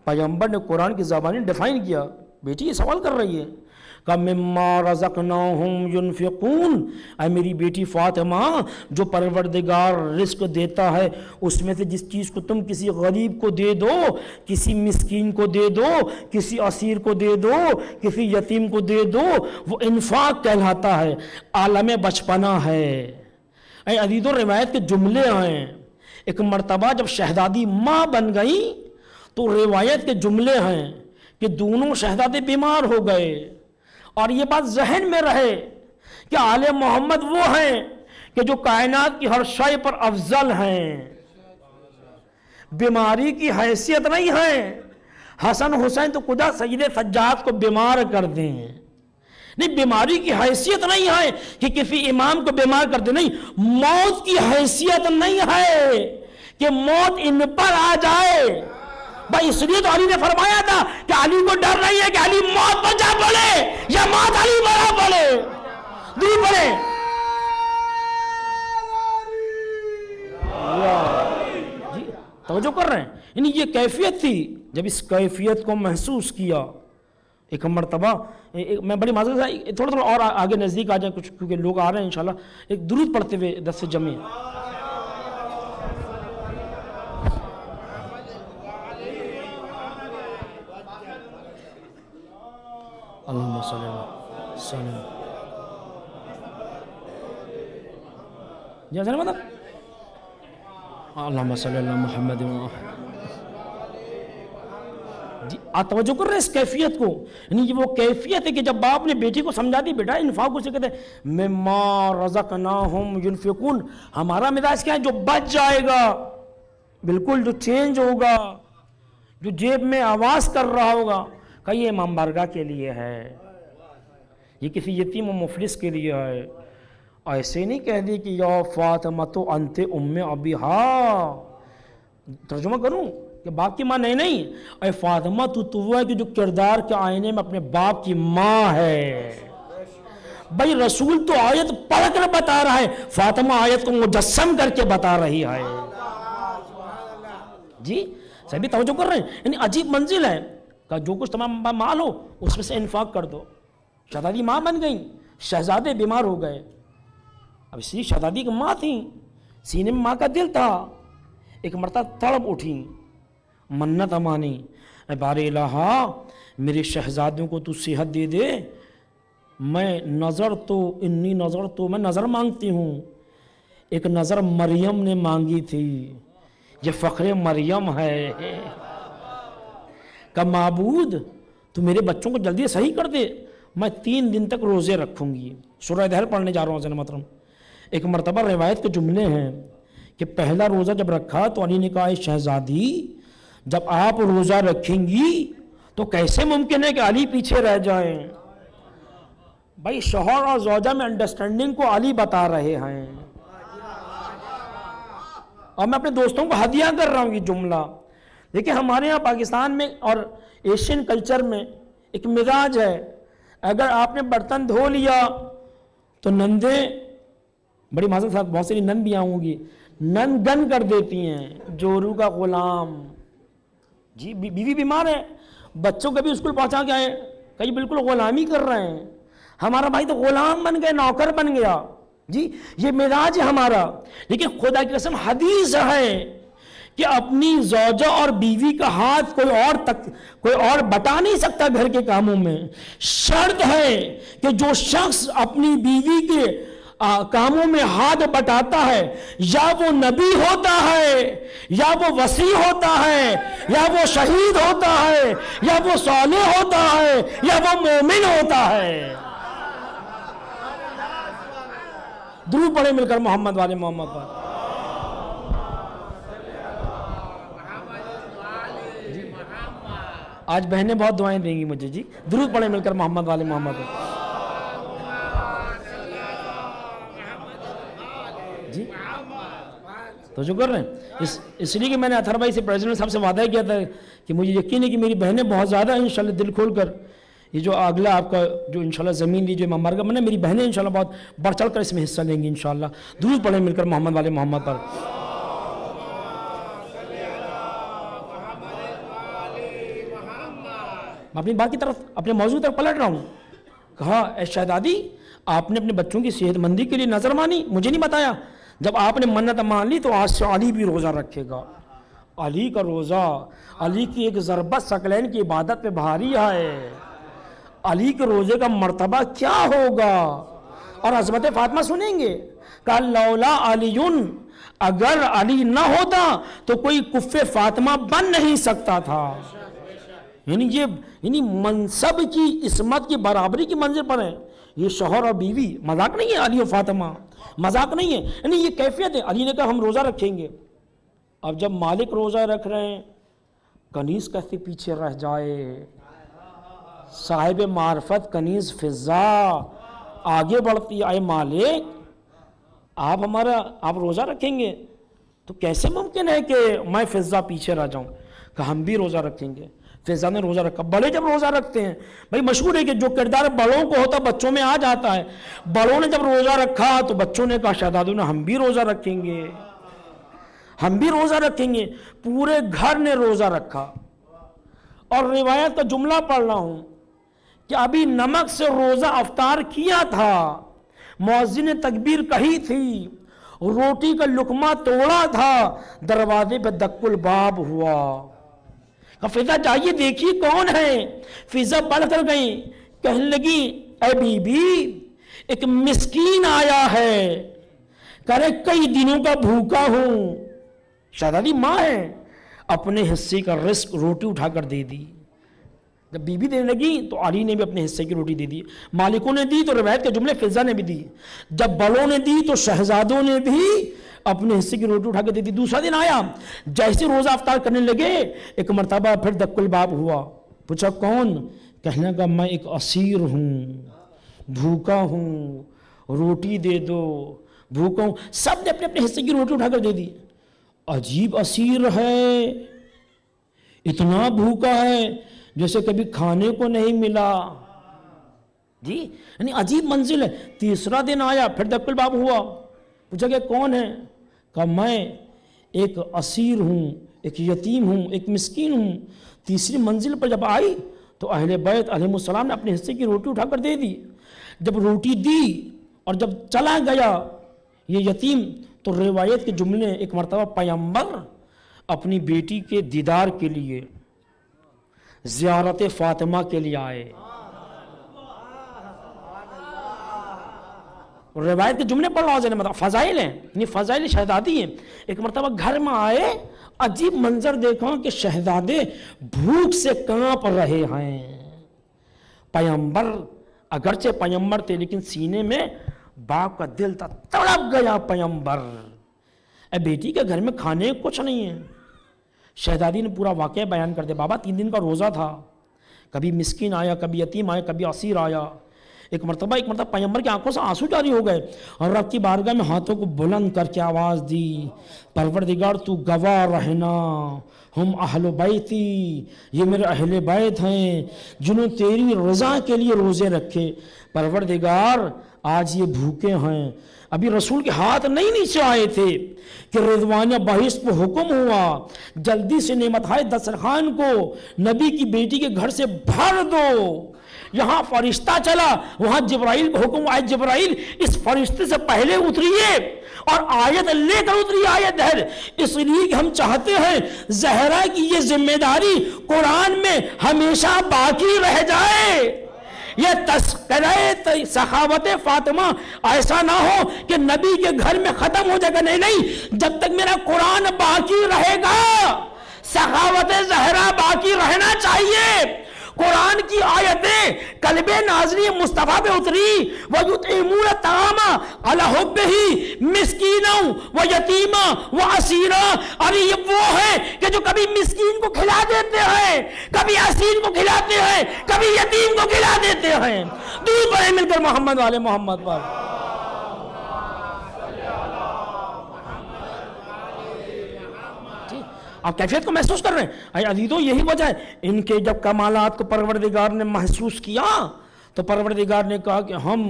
پیغمبر نے قرآن کی زبانی ڈیفائن کیا بیٹی یہ سوال کر رہی ہے کہ مما رزقناہم ینفقون، اے میری بیٹی فاطمہ جو پروردگار رزق دیتا ہے اس میں سے جس چیز کو تم کسی غریب کو دے دو، کسی مسکین کو دے دو، کسی اسیر کو دے دو، کسی یتیم کو دے دو، وہ انفاق کہلاتا ہے، عالم بچپنا ہے۔ اے عزیزو روایت کے جملے ہیں، ایک مرتبہ جب شہزادی ماں بن گئی تو روایت کے جملے ہیں کہ دونوں شہزادے بیمار ہو گئے، اور یہ بات ذہن میں رہے کہ آل محمد وہ ہیں کہ جو کائنات کی ہر شے پر افضل ہیں، بیماری کی حیثیت نہیں ہے۔ حسن حسین تو خدا سید سجاد کو بیمار کر دیں، نہیں بیماری کی حیثیت نہیں ہے کہ کسی امام کو بیمار کر دیں، نہیں موت کی حیثیت نہیں ہے کہ موت ان پر آ جائے۔ بھائی اس لیے تو علی نے فرمایا تھا کہ علی کو ڈر نہیں ہے کہ علی موت پر جا پڑے یا موت علی پر آ پڑے۔ دور پڑے جی توجہ کر رہے ہیں، یعنی یہ کیفیت تھی۔ جب اس کیفیت کو محسوس کیا ایک مرتبہ، میں بڑی معذرت ہے تھوڑا تھوڑا اور آگے نزدیک آ جائیں کچھ، کیونکہ لوگ آ رہے ہیں انشاءاللہ، ایک درود پڑھتے ہوئے دس سے جمعیں۔ اللہم صلی اللہ وسلم جی حضرت مطلب اللہم صلی اللہ محمد جی توجہ کر رہے اس کیفیت کو، یعنی یہ وہ کیفیت ہے کہ جب باپ نے بیٹی کو سمجھا دی بیٹا انفاق اسے کہتے ہیں مما رزقناہم ینفقون، ہمارا مزاج کیا ہے جو بچ جائے گا، بالکل جو چینج ہوگا، جو جیب میں آواز کر رہا ہوگا کہ یہ امام بارگاہ کے لیے ہے، یہ کسی یتیم و مفلس کے لیے ہے۔ ایسے نہیں کہہ دی کہ یا فاطمہ تو انت ام ابیہا، ترجمہ کروں کہ باپ کی ماں نہیں، اے فاطمہ تو وہ ہے کہ جو کردار کے آئینے میں اپنے باپ کی ماں ہے۔ بھائی رسول تو آیت پڑھ کر بتا رہا ہے، فاطمہ آیت کو مجسم کر کے بتا رہی ہے۔ جی سبھی توجہ کر رہے ہیں، یعنی عجیب منزل ہے کہ جو کچھ تمام مال ہو اس میں سے انفاق کر دو۔ شہزادی ماں بن گئی، شہزادے بیمار ہو گئے، اب اس لیے شہزادی کی ماں تھی، سینے میں ماں کا دل تھا، ایک مرتبہ تڑپ اٹھی، منت مانی، اے بار الہا میرے شہزادوں کو تو صحت دے دے، میں نظر مانگتی ہوں۔ ایک نظر مریم نے مانگی تھی، یہ فخر مریم ہے کہ معبود تو میرے بچوں کو جلدی صحیح کر دے، میں 3 دن تک روزے رکھوں گی۔ سورہ دہر پڑھنے جا رہا ہوں حضرت محترم۔ ایک مرتبہ روایت کے جملے ہیں کہ پہلا روزہ جب رکھا تو علی نے کہا اے شہزادی جب آپ روزہ رکھیں گی تو کیسے ممکن ہے کہ علی پیچھے رہ جائیں؟ بھائی شوہر اور زوجہ میں انڈرسٹینڈنگ کو علی بتا رہے ہیں، اور میں اپنے دوستوں کو ہدیہ کر رہا ہوں یہ جملہ۔ دیکھیں ہمارے ہاں پاکستان میں اور ایشین کلچر میں ایک مزاج ہے، اگر آپ نے برتن دھو لیا تو نندیں، بڑی معذرت ساتھ بہت ساری نند بھی آؤں گی، نند گن کر دیتی ہیں، جورو کا غلام۔ جی بیوی بیمار ہے، بچوں کو بھی اسکول پہنچا کے آئے، کئی بالکل غلامی کر رہے ہیں، ہمارا بھائی تو غلام بن گئے، نوکر بن گیا۔ جی یہ مزاج ہے ہمارا، لیکن خدا کی قسم حدیث ہے کہ اپنی زوجہ اور بیوی کا ہاتھ کوئی اور بٹا نہیں سکتا گھر کے کاموں میں۔ شرط ہے کہ جو شخص اپنی بیوی کے کاموں میں ہاتھ بٹاتا ہے یا وہ نبی ہوتا ہے، یا وہ وصی ہوتا ہے، یا وہ شہید ہوتا ہے، یا وہ صالح ہوتا ہے، یا وہ مومن ہوتا ہے۔ درود پڑھیں مل کر محمد والے محمد پر۔ آج بہنیں بہت دعائیں دیں گی مجھے، جی درود پڑھیں مل کر محمد والے محمد پر۔ جی تو جو کر رہے ہیں اس لیے کہ میں نے اطہر بھائی سے پریزیڈنٹ صاحب سے وعدہ کیا تھا کہ مجھے یقین ہے کہ میری بہنیں بہت زیادہ ہیں انشاءاللہ دل کھول کر یہ جو اگلا آپ کا جو انشاءاللہ زمین لی جو امام بارگاہ میں نے، میری بہنیں انشاءاللہ بہت بڑھ چڑھ کر اس میں حصہ لیں گی انشاءاللہ۔ درود پڑھیں مل کر محمد والے محمد پر۔ میں اپنی بات کی طرف اپنے موضوع کی طرف پلٹ رہا ہوں. کہا اے شہزادی آپ نے اپنے بچوں کی صحت مندی کے لیے نظر مانی, مجھے نہیں بتایا. جب آپ نے منت مان لی تو آج سے علی بھی روزہ رکھے گا. علی کا روزہ, علی کی ایک ضربت ثقلین کی عبادت پہ بھاری ہے. علی کے روزے کا مرتبہ کیا ہوگا. اور عظمت فاطمہ سنیں گے, کہ لولا علی, اگر علی نہ ہوتا تو کوئی کف فاطمہ بن نہیں سکتا تھا. یعنی منصب کی عصمت کی برابری کی منزل پر ہے یہ شوہر اور بیوی. مذاق نہیں ہے علی اور فاطمہ, مذاق نہیں ہے, یعنی یہ کیفیت ہے. علی نے کہا ہم روزہ رکھیں گے. اب جب مالک روزہ رکھ رہے ہیں, کنیز کیسے پیچھے رہ جائے. صاحب معرفت کنیز فضا آگے بڑھتی ہے, اے مالک آپ روزہ رکھیں گے تو کیسے ممکن ہے کہ میں فضا پیچھے رہ جاؤں. کہ ہم بھی روزہ رکھیں گے. فضا نے روزہ رکھا. بڑے جب روزہ رکھتے ہیں, بھائی مشہور ہے کہ جو کردار بڑوں کو ہوتا بچوں میں آ جاتا ہے. بڑوں نے جب روزہ رکھا تو بچوں نے کہا شہزادوں نے ہم بھی روزہ رکھیں گے, ہم بھی روزہ رکھیں گے. پورے گھر نے روزہ رکھا. اور روایت کا جملہ پڑھ رہا ہوں کہ ابھی نمک سے روزہ افطار کیا تھا, مؤذن نے تکبیر کہی تھی, روٹی کا لقمہ توڑا تھا, دروازے پہ دق الباب ہوا. فضا جائیے دیکھیے کون ہے. فضا بڑھ کر گئی, کہنے لگی اے بی بی ایک مسکین آیا ہے, کہہ رہے کئی دنوں کا بھوکا ہوں. شہزادی ماں ہے, اپنے حصے کا رزق روٹی اٹھا کر دے دی. جب بی بی دینے لگی تو علی نے بھی اپنے حصے کی روٹی دے دی. مالکوں نے دی تو روایت کے جملے فضا نے بھی دی. جب بڑوں نے دی تو شہزادوں نے بھی اپنے حصے کی روٹی اٹھا کے دے دی. دوسرا دن آیا, جیسے روزہ افطار کرنے لگے ایک مرتبہ پھر دق الباب ہوا. پوچھا کون؟ کہنے لگا میں ایک اسیر ہوں, بھوکا ہوں, روٹی دے دو, بھوکا ہوں. سب نے اپنے اپنے حصے کی روٹی اٹھا کر دے دی. عجیب اسیر ہے, اتنا بھوکا ہے جیسے کبھی کھانے کو نہیں ملا. جی یعنی عجیب منزل ہے. تیسرا دن آیا, پھر دق الباب ہوا. پوچھا کہ کون ہے؟ کہا میں ایک اسیر ہوں, ایک یتیم ہوں, ایک مسکین ہوں. تیسری منزل پر جب آئی تو اہل بیت علیہ السلام نے اپنے حصے کی روٹی اٹھا کر دے دی. جب روٹی دی اور جب چلا گیا یہ یتیم تو روایت کے جملے, ایک مرتبہ پیغمبر اپنی بیٹی کے دیدار کے لیے زیارت فاطمہ کے لیے آئے. روایت کے جملے پڑھ رہا ہوں, مطلب فضائل ہیں, یعنی فضائل شہزادی ہیں. ایک مرتبہ گھر میں آئے, عجیب منظر دیکھا کہ شہزادے بھوک سے کانپ رہے ہیں. پیغمبر اگرچہ پیغمبر تھے لیکن سینے میں باپ کا دل تھا, تڑپ گیا پیغمبر. اے بیٹی کے گھر میں کھانے کچھ نہیں ہے. شہزادی نے پورا واقعہ بیان کر دیا. بابا 3 دن کا روزہ تھا, کبھی مسکین آیا, کبھی یتیم آیا, کبھی اسیر آیا. ایک مرتبہ پیغمبر کی آنکھوں سے آنسو جاری ہو گئے اور رب کی بارگاہ میں ہاتھوں کو بلند کر کے آواز دی, پروردگار تو گواہ رہنا, ہم اہل بیتی, یہ میرے اہل بیت ہیں جنہوں تیری رضا کے لیے روزے رکھے. پروردگار آج یہ بھوکے ہیں. ابھی رسول کے ہاتھ نہیں نیچے آئے تھے کہ رضوانیہ بحث کو حکم ہوا, جلدی سے نعمتائے دسترخوان کو نبی کی بیٹی کے گھر سے بھر دو. یہاں فرشتہ چلا, وہاں جبرائیل کو حکم آئے, جبرائیل اس فرشتے سے پہلے اتریے اور آیت لے کر اتری, آیت ہے. اس لیے کہ ہم چاہتے ہیں زہرا کی یہ ذمہ داری قرآن میں ہمیشہ باقی رہ جائے. یہ تذکرہ سخاوت فاطمہ ایسا نہ ہو کہ نبی کے گھر میں ختم ہو جائے گا. نہیں, جب تک میرا قرآن باقی رہے گا سخاوت زہرا باقی رہنا چاہیے. قرآن کی آیتیں قلب نازلی مصطفیٰ پہ اتری, وَيُطْعِمُونَ الطَّعَامَ عَلَىٰ حُبِّهِ مِسْكِينًا وَيَتِيمًا وَأَسِيرًا. ابھی یہ وہ ہے کہ جو کبھی مسکین کو کھلا دیتے ہیں, کبھی اسیر کو کھلاتے ہیں, کبھی یتیم کو کھلا دیتے ہیں. دور پڑھیں مل کر محمد والے محمد پر. آپ کیفیت کو محسوس کر رہے ہیں. اے عزیزوں, یہی وجہ ہے ان کے جب کمالات کو پروردگار نے محسوس کیا تو پروردگار نے کہا کہ ہم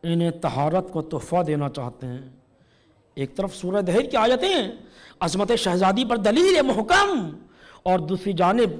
انہیں طہارت کو تحفہ دینا چاہتے ہیں. ایک طرف سورہ دہر کی آیتیں عظمت شہزادی پر دلیل محکم, اور دوسری جانب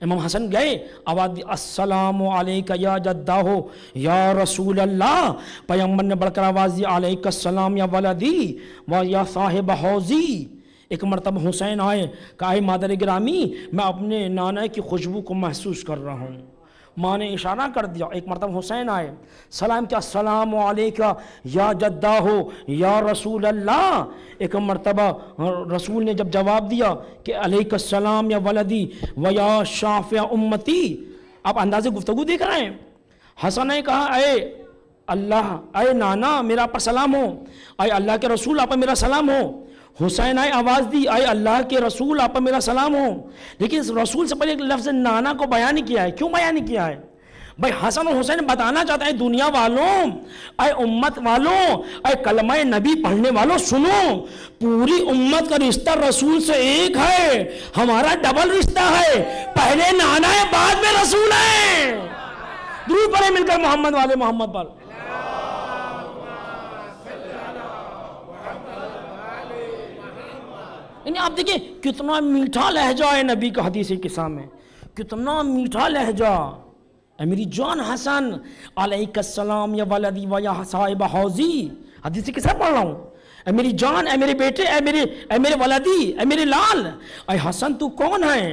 امام حسن گئے، آواز دی السلام علیکہ یا جدہ یا رسول اللہ، پیغمبر نے بڑھ کر آواز دی علیکہ السلام یا ولدی و یا صاحب حوضی۔ ایک مرتبہ حسین آئے، کہا اے مادر گرامی میں اپنے نانا کی خوشبو کو محسوس کر رہا ہوں، ماں نے اشارہ کر دیا۔ ایک مرتبہ حسین آئے، سلام کیا، السلام علیکہ یا جدہ یا رسول اللہ۔ ایک مرتبہ رسول نے جب جواب دیا کہ علیکہ السلام یا ولدی و یا شافع امتی، آپ انداز گفتگو دیکھ رہے ہیں۔ حسن نے کہا اے اللہ، اے نانا میرا پر سلام ہو، اے اللہ کے رسول آپ پر میرا سلام ہو۔ حسین آئے، آواز دی اے اللہ کے رسول آپ پر میرا سلام ہو، لیکن اس رسول سے پہلے ایک لفظ نانا کو بیان کیا ہے۔ کیوں بیان کیا ہے؟ بھائی حسن اور حسین بتانا چاہتا ہے دنیا والوں، اے امت والوں، اے کلمہ نبی پڑھنے والوں سنو، پوری امت کا رشتہ رسول سے ایک ہے، ہمارا ڈبل رشتہ ہے، پہلے نانا ہے بعد میں رسول ہے۔ درود پڑھیں مل کر محمد والے محمد پر۔ یعنی آپ دیکھیں کتنا میٹھا لہجہ ہے نبی کا حدیث قصہ میں، کتنا میٹھا لہجہ۔ اے میری جان حسن علیکہ السلام یا ولدی و یا صاحب حوضی، حدیث قصہ پڑھ رہا ہوں۔ اے میری جان، اے میرے بیٹے، اے میرے ولدی، اے میرے لال، اے حسن تو کون ہے؟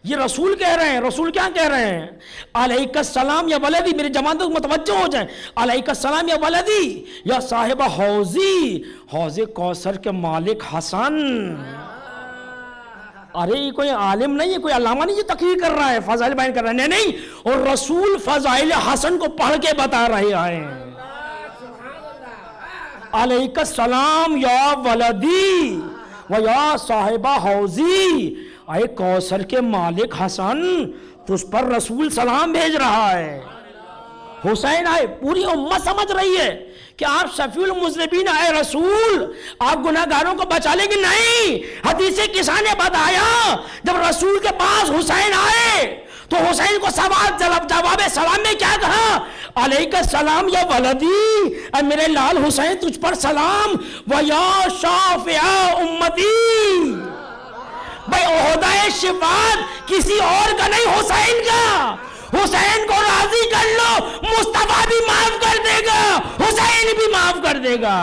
یہ رسول کہہ رہے ہیں۔ رسول کیا کہہ رہے ہیں؟ علیکہ السلام یا ولدی، میرے جوان تک متوجہ ہو جائیں، علیکہ السلام یا ولدی یا صاحب حوضی، حوض کوثر کے مالک حسن۔ ارے یہ کوئی عالم نہیں ہے، کوئی علامہ نہیں، یہ تقریر کر رہا ہے، فضائل بیان کر رہا ہے، نہیں، اور رسول فضائل حسن کو پڑھ کے بتا رہے ہیں۔ علیکہ السلام یا ولدی و یا صاحب حوضی، اے کوثر کے مالک حسن تجھ پر رسول سلام بھیج رہا ہے۔ حسین آئے، پوری امت سمجھ رہی ہے کہ آپ شفیع المذنبین، اے رسول آپ گناہگاروں کو بچا لیں گے، نہیں۔ حدیث قصہ نے بتایا جب رسول کے پاس حسین آئے تو حسین کو جواب سلام میں کیا کہا؟ علیکہ السلام یا ولدی، اے میرے لال حسین تجھ پر سلام، و یا شافع امتی۔ بھائی عہدہ شفاعت کسی اور کا نہیں، حسین کا۔ حسین کو راضی کر لو، مصطفیٰ بھی معاف کر دے گا، حسین بھی معاف کر دے گا۔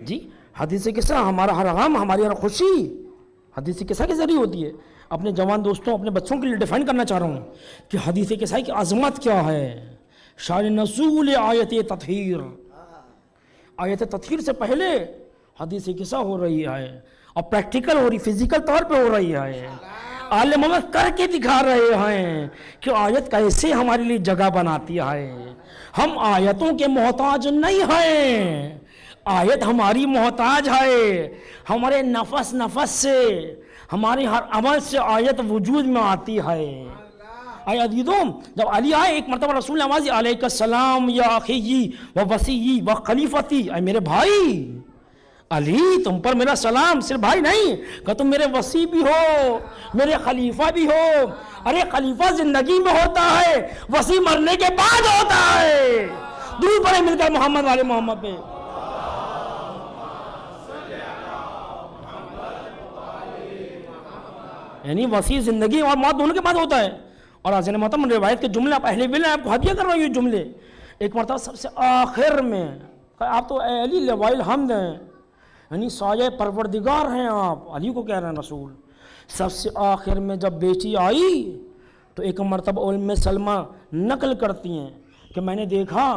جی حدیث قصہ ہمارا ہر غم، ہماری ہر خوشی حدیث قصہ کے ذریعے ہوتی ہے۔ اپنے جوان دوستوں، اپنے بچوں کے لیے ڈیفائن کرنا چاہ رہا ہوں کہ حدیث قصہ کی عظمت کیا ہے۔ شان نزول آیت تطہیر، آیت تطہیر سے پہلے حدیث قصہ ہو رہی ہے اور پریکٹیکل ہو رہی، فزیکل طور پہ ہو رہی ہے۔ عالم محمد کر کے دکھا رہے ہیں کہ آیت کیسے ہمارے لیے جگہ بناتی ہے۔ ہم آیتوں کے محتاج نہیں ہیں، آیت ہماری محتاج ہے۔ ہمارے نفس سے، ہمارے ہر عمل سے آیت وجود میں آتی ہے۔ اے عزیزوں، جب علی آئے ایک مرتبہ رسول نے آواز دی علیکہ السلام یا اخی و وصی و خلیفتی، اے میرے بھائی علی تم پر میرا سلام، صرف بھائی نہیں، کہ تم میرے وصی بھی ہو، میرے خلیفہ بھی ہو۔ ارے خلیفہ زندگی میں ہوتا ہے، وصی مرنے کے بعد ہوتا ہے۔ درود پڑھیں مل کر محمد والے محمد پہ۔ یعنی وصی زندگی اور موت دونوں کے بعد ہوتا ہے۔ اور حضرت محترم روایت کے جملے آپ اہل علم آپ کو ہدیہ کر رہا ہوں، یہ جملے ایک مرتبہ سب سے آخر میں، آپ تو اے علی لواء الحمد ہیں، یعنی سایہ پروردگار ہیں آپ، علی کو کہہ رہے ہیں رسول۔ سب سے آخر میں جب بیٹی آئی تو ایک مرتبہ ام سلمہ نقل کرتی ہیں کہ میں نے دیکھا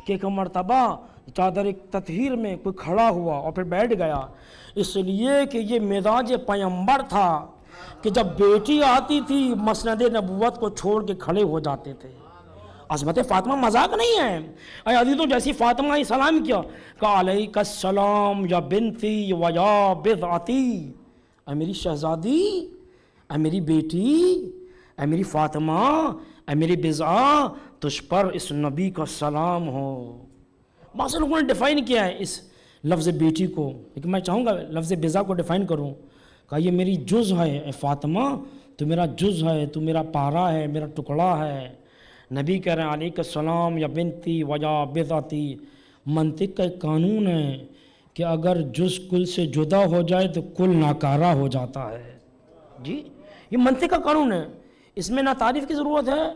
کہ ایک مرتبہ چادر تطہیر میں کوئی کھڑا ہوا اور پھر بیٹھ گیا، اس لیے کہ یہ مزاج پیغمبر تھا کہ جب بیٹی آتی تھی مسند نبوت کو چھوڑ کے کھڑے ہو جاتے تھے۔ عظمت فاطمہ مذاق نہیں ہے۔ اے عزیزوں، جیسی فاطمہ نے سلام کیا کہ علیکہ السلام یا بنتی و یا بضعتی، اے میری شہزادی، اے میری بیٹی، اے میری فاطمہ، اے میری بضعہ، تجھ پر اس نبی کا سلام ہو۔ بعض لوگوں نے ڈیفائن کیا ہے اس لفظ بیٹی کو، لیکن میں چاہوں گا لفظ بضعہ کو ڈیفائن کروں کہا یہ میری جز ہے اے فاطمہ، تو میرا جز ہے، تو میرا پارا ہے، میرا ٹکڑا ہے۔ نبی کہہ رہے ہیں علیہ السلام یا بنتی و یا بضعتی، منطق کا ایک قانون ہے کہ اگر جز کل سے جدا ہو جائے تو کل ناکارہ ہو جاتا ہے۔ جی یہ منطق کا قانون ہے، اس میں نہ تعریف کی ضرورت ہے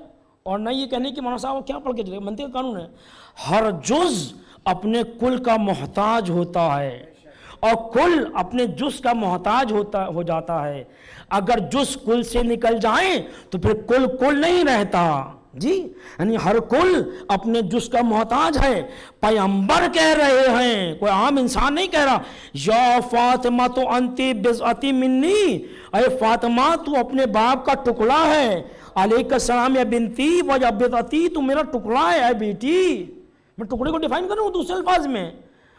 اور نہ یہ کہنے کہ مولانا صاحب کیا پڑھ کے چلے، منطق کا قانون ہے۔ ہر جز اپنے کل کا محتاج ہوتا ہے اور کل اپنے جز کا محتاج ہو جاتا ہے۔ اگر جز کل سے نکل جائیں تو پھر کل نہیں رہتا۔ جی یعنی ہر کل اپنے جز کا محتاج ہے۔ پیغمبر کہہ رہے ہیں، کوئی عام انسان نہیں کہہ رہا، یا فاطمہ تو انتی بضعتی منی، اے فاطمہ تو اپنے باپ کا ٹکڑا ہے، علیہ السلام یا بنتی و یا بضعتی، تو میرا ٹکڑا ہے اے بیٹی۔ میں ٹکڑے کو ڈیفائن کر رہا ہوں دوسرے الفاظ میں،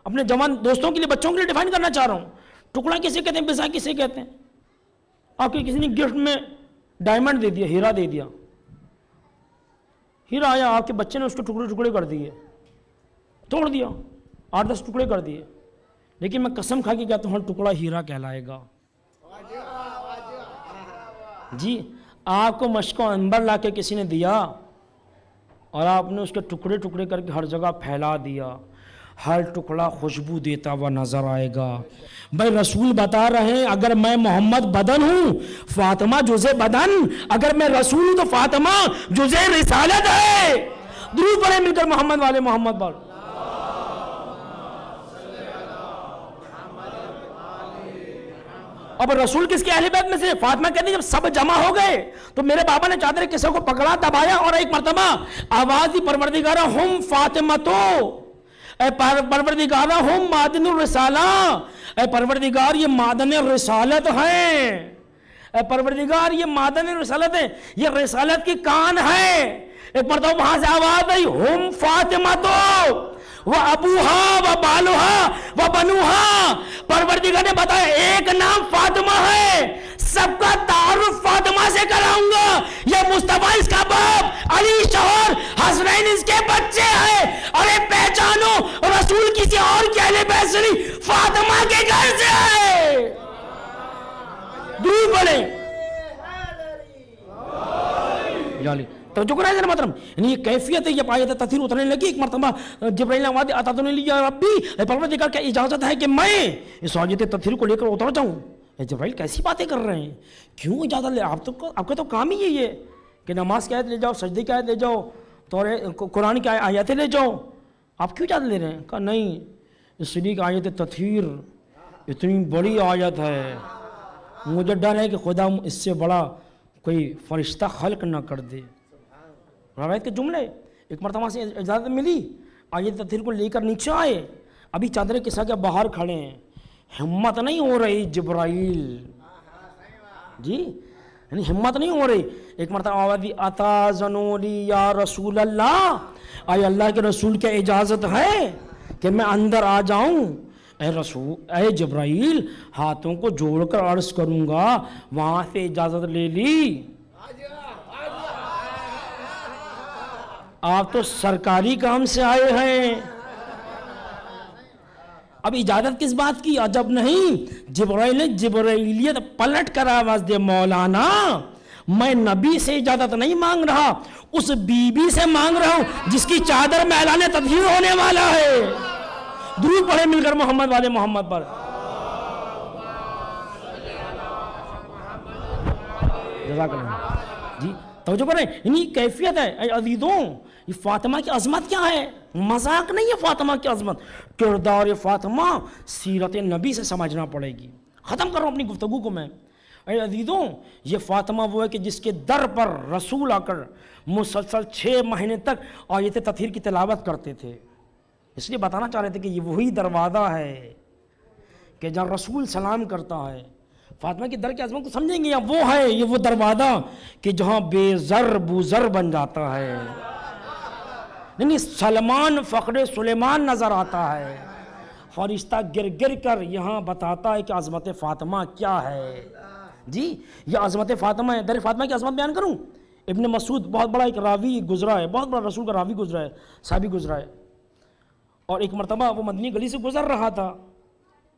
اپنے جوان دوستوں کے لیے، بچوں کے لیے ڈیفائن کرنا چاہ رہا ہوں۔ ٹکڑا کسے کہتے ہیں، بضع کسے کہتے ہیں؟ آپ کے کسی نے گفٹ میں ڈائمنڈ دے دیا، ہیرا دے دیا، ہیرا آیا، آپ کے بچے نے اس کے ٹکڑے کر دیے، توڑ دیا، 8-10 ٹکڑے کر دیے، لیکن میں قسم کھا کے کہتا ہوں ٹکڑا ہیرا کہلائے گا۔ جی آپ کو مشک و عنبر لا کے کسی نے دیا اور آپ نے اس کے ٹکڑے کر کے ہر جگہ پھیلا دیا، ہر ٹکڑا خوشبو دیتا ہوا نظر آئے گا۔ بھائی رسول بتا رہے ہیں اگر میں محمد بدن ہوں، فاطمہ جزء بدن، اگر میں رسول ہوں تو فاطمہ جزء رسالت ہے۔ درود پڑھیں مل کر محمد والے محمد پر۔ اب رسول کس کے اہل بیت میں سے؟ فاطمہ کہتی جب سب جمع ہو گئے تو میرے بابا نے چادر کسے کو پکڑا، دبایا اور ایک مرتبہ آواز دی پروردگارہ ہم فاطمتو، اے پروردگارہ ہم معدن الرسالہ، اے پروردگار یہ معدن رسالت ہیں، اے پروردگار یہ معدن رسالت ہے، یہ رسالت کی کان ہے۔ ایک مرتبہ وہاں سے آواز آئی ہم فاطمتو وَأَبُوهَا وَبَالُهَا وَبَنُوهَا، پروردگار نے بتایا ایک نام فاطمہ ہے، سب کا تعارف فاطمہ سے کراؤں گا، یہ مصطفیٰ اس کا باپ، علی شوہر، حسنین اس کے بچے ہیں، اور یہ پہچانو رسول کسی اور کے اہل بیت سے نہیں، فاطمہ کے گھر سے ہے۔ درود پڑھیں۔ توجہ کرائے ذرا محترم، یعنی یہ کیفیت ہے، یہ آیت تطہیر اترنے لگی۔ ایک مرتبہ جبرائیل آواز اتاتنی لی یا ربی، اے پروردگار کیا اجازت ہے کہ میں اس آیت تطہیر کو لے کر اتر جاؤں؟ اے جبرائیل کیسی باتیں کر رہے ہیں، کیوں اجازت لے؟ آپ کا تو کام ہی یہ کہ نماز کی آیت لے جاؤ، سجدے کی آیت لے جاؤ، تو قرآن کی آیتیں لے جاؤ، آپ کیوں اجازت لے رہے ہیں؟ کہا نہیں، اس لیے کہ آیت تطہیر اتنی بڑی آیت ہے، مجھے ڈر ہے کہ خدا اس سے بڑا کوئی فرشتہ خلق نہ کر دے۔ روایت کے جملے، ایک مرتبہ سے اجازت ملی، آیت تطہیر کو لے کر نیچے آئے، ابھی چادر کسا کے باہر کھڑے ہیں، ہمت نہیں ہو رہی جبرائیل، جی یعنی ہمت نہیں ہو رہی۔ ایک مرتبہ آواز دی اتاذنوا لی یا رسول اللہ، آیا اللہ کے رسول کیا اجازت ہے کہ میں اندر آ جاؤں؟ اے جبرائیل ہاتھوں کو جوڑ کر عرض کروں گا، وہاں سے اجازت لے لی۔ آپ تو سرکاری کام سے آئے ہیں، اب اجازت کس بات کی؟ عجب نہیں، جبرائیل نے جبرائیلیت پلٹ کر آواز دے، مولانا میں نبی سے اجازت نہیں مانگ رہا، اس بی بی سے مانگ رہا ہوں جس کی چادر میں اعلان تطہیر ہونے والا ہے۔ درود پڑھیں مل کر محمد والے محمد پر۔ جزاک اللہ جی، توجہ کریں، یعنی کیفیت ہے۔ اے عزیزوں، یہ فاطمہ کی عظمت کیا ہے؟ مذاق نہیں ہے فاطمہ کی عظمت، کردار فاطمہ سیرت نبی سے سمجھنا پڑے گی۔ ختم کر رہا ہوں اپنی گفتگو کو میں۔ اے عزیزوں، یہ فاطمہ وہ ہے کہ جس کے در پر رسول آ کر مسلسل 6 مہینے تک آیت تطہیر کی تلاوت کرتے تھے۔ اس لیے بتانا چاہ رہے تھے کہ یہ وہی دروازہ ہے کہ جہاں رسول سلام کرتا ہے۔ فاطمہ کی در کی عظمت کو سمجھیں گے، یا وہ ہے یہ وہ دروازہ کہ جہاں بے زر بو زر بن جاتا ہے، یعنی سلمان فخر سلیمان نظر آتا ہے، فرشتہ گر گر کر یہاں بتاتا ہے کہ عظمت فاطمہ کیا ہے۔ جی یہ عظمت فاطمہ ہے۔ در فاطمہ کی عظمت بیان کروں، ابن مسعود بہت بڑا ایک راوی گزرا ہے، بہت بڑا رسول کا راوی گزرا ہے، صحابی گزرا ہے، اور ایک مرتبہ وہ مدنی گلی سے گزر رہا تھا،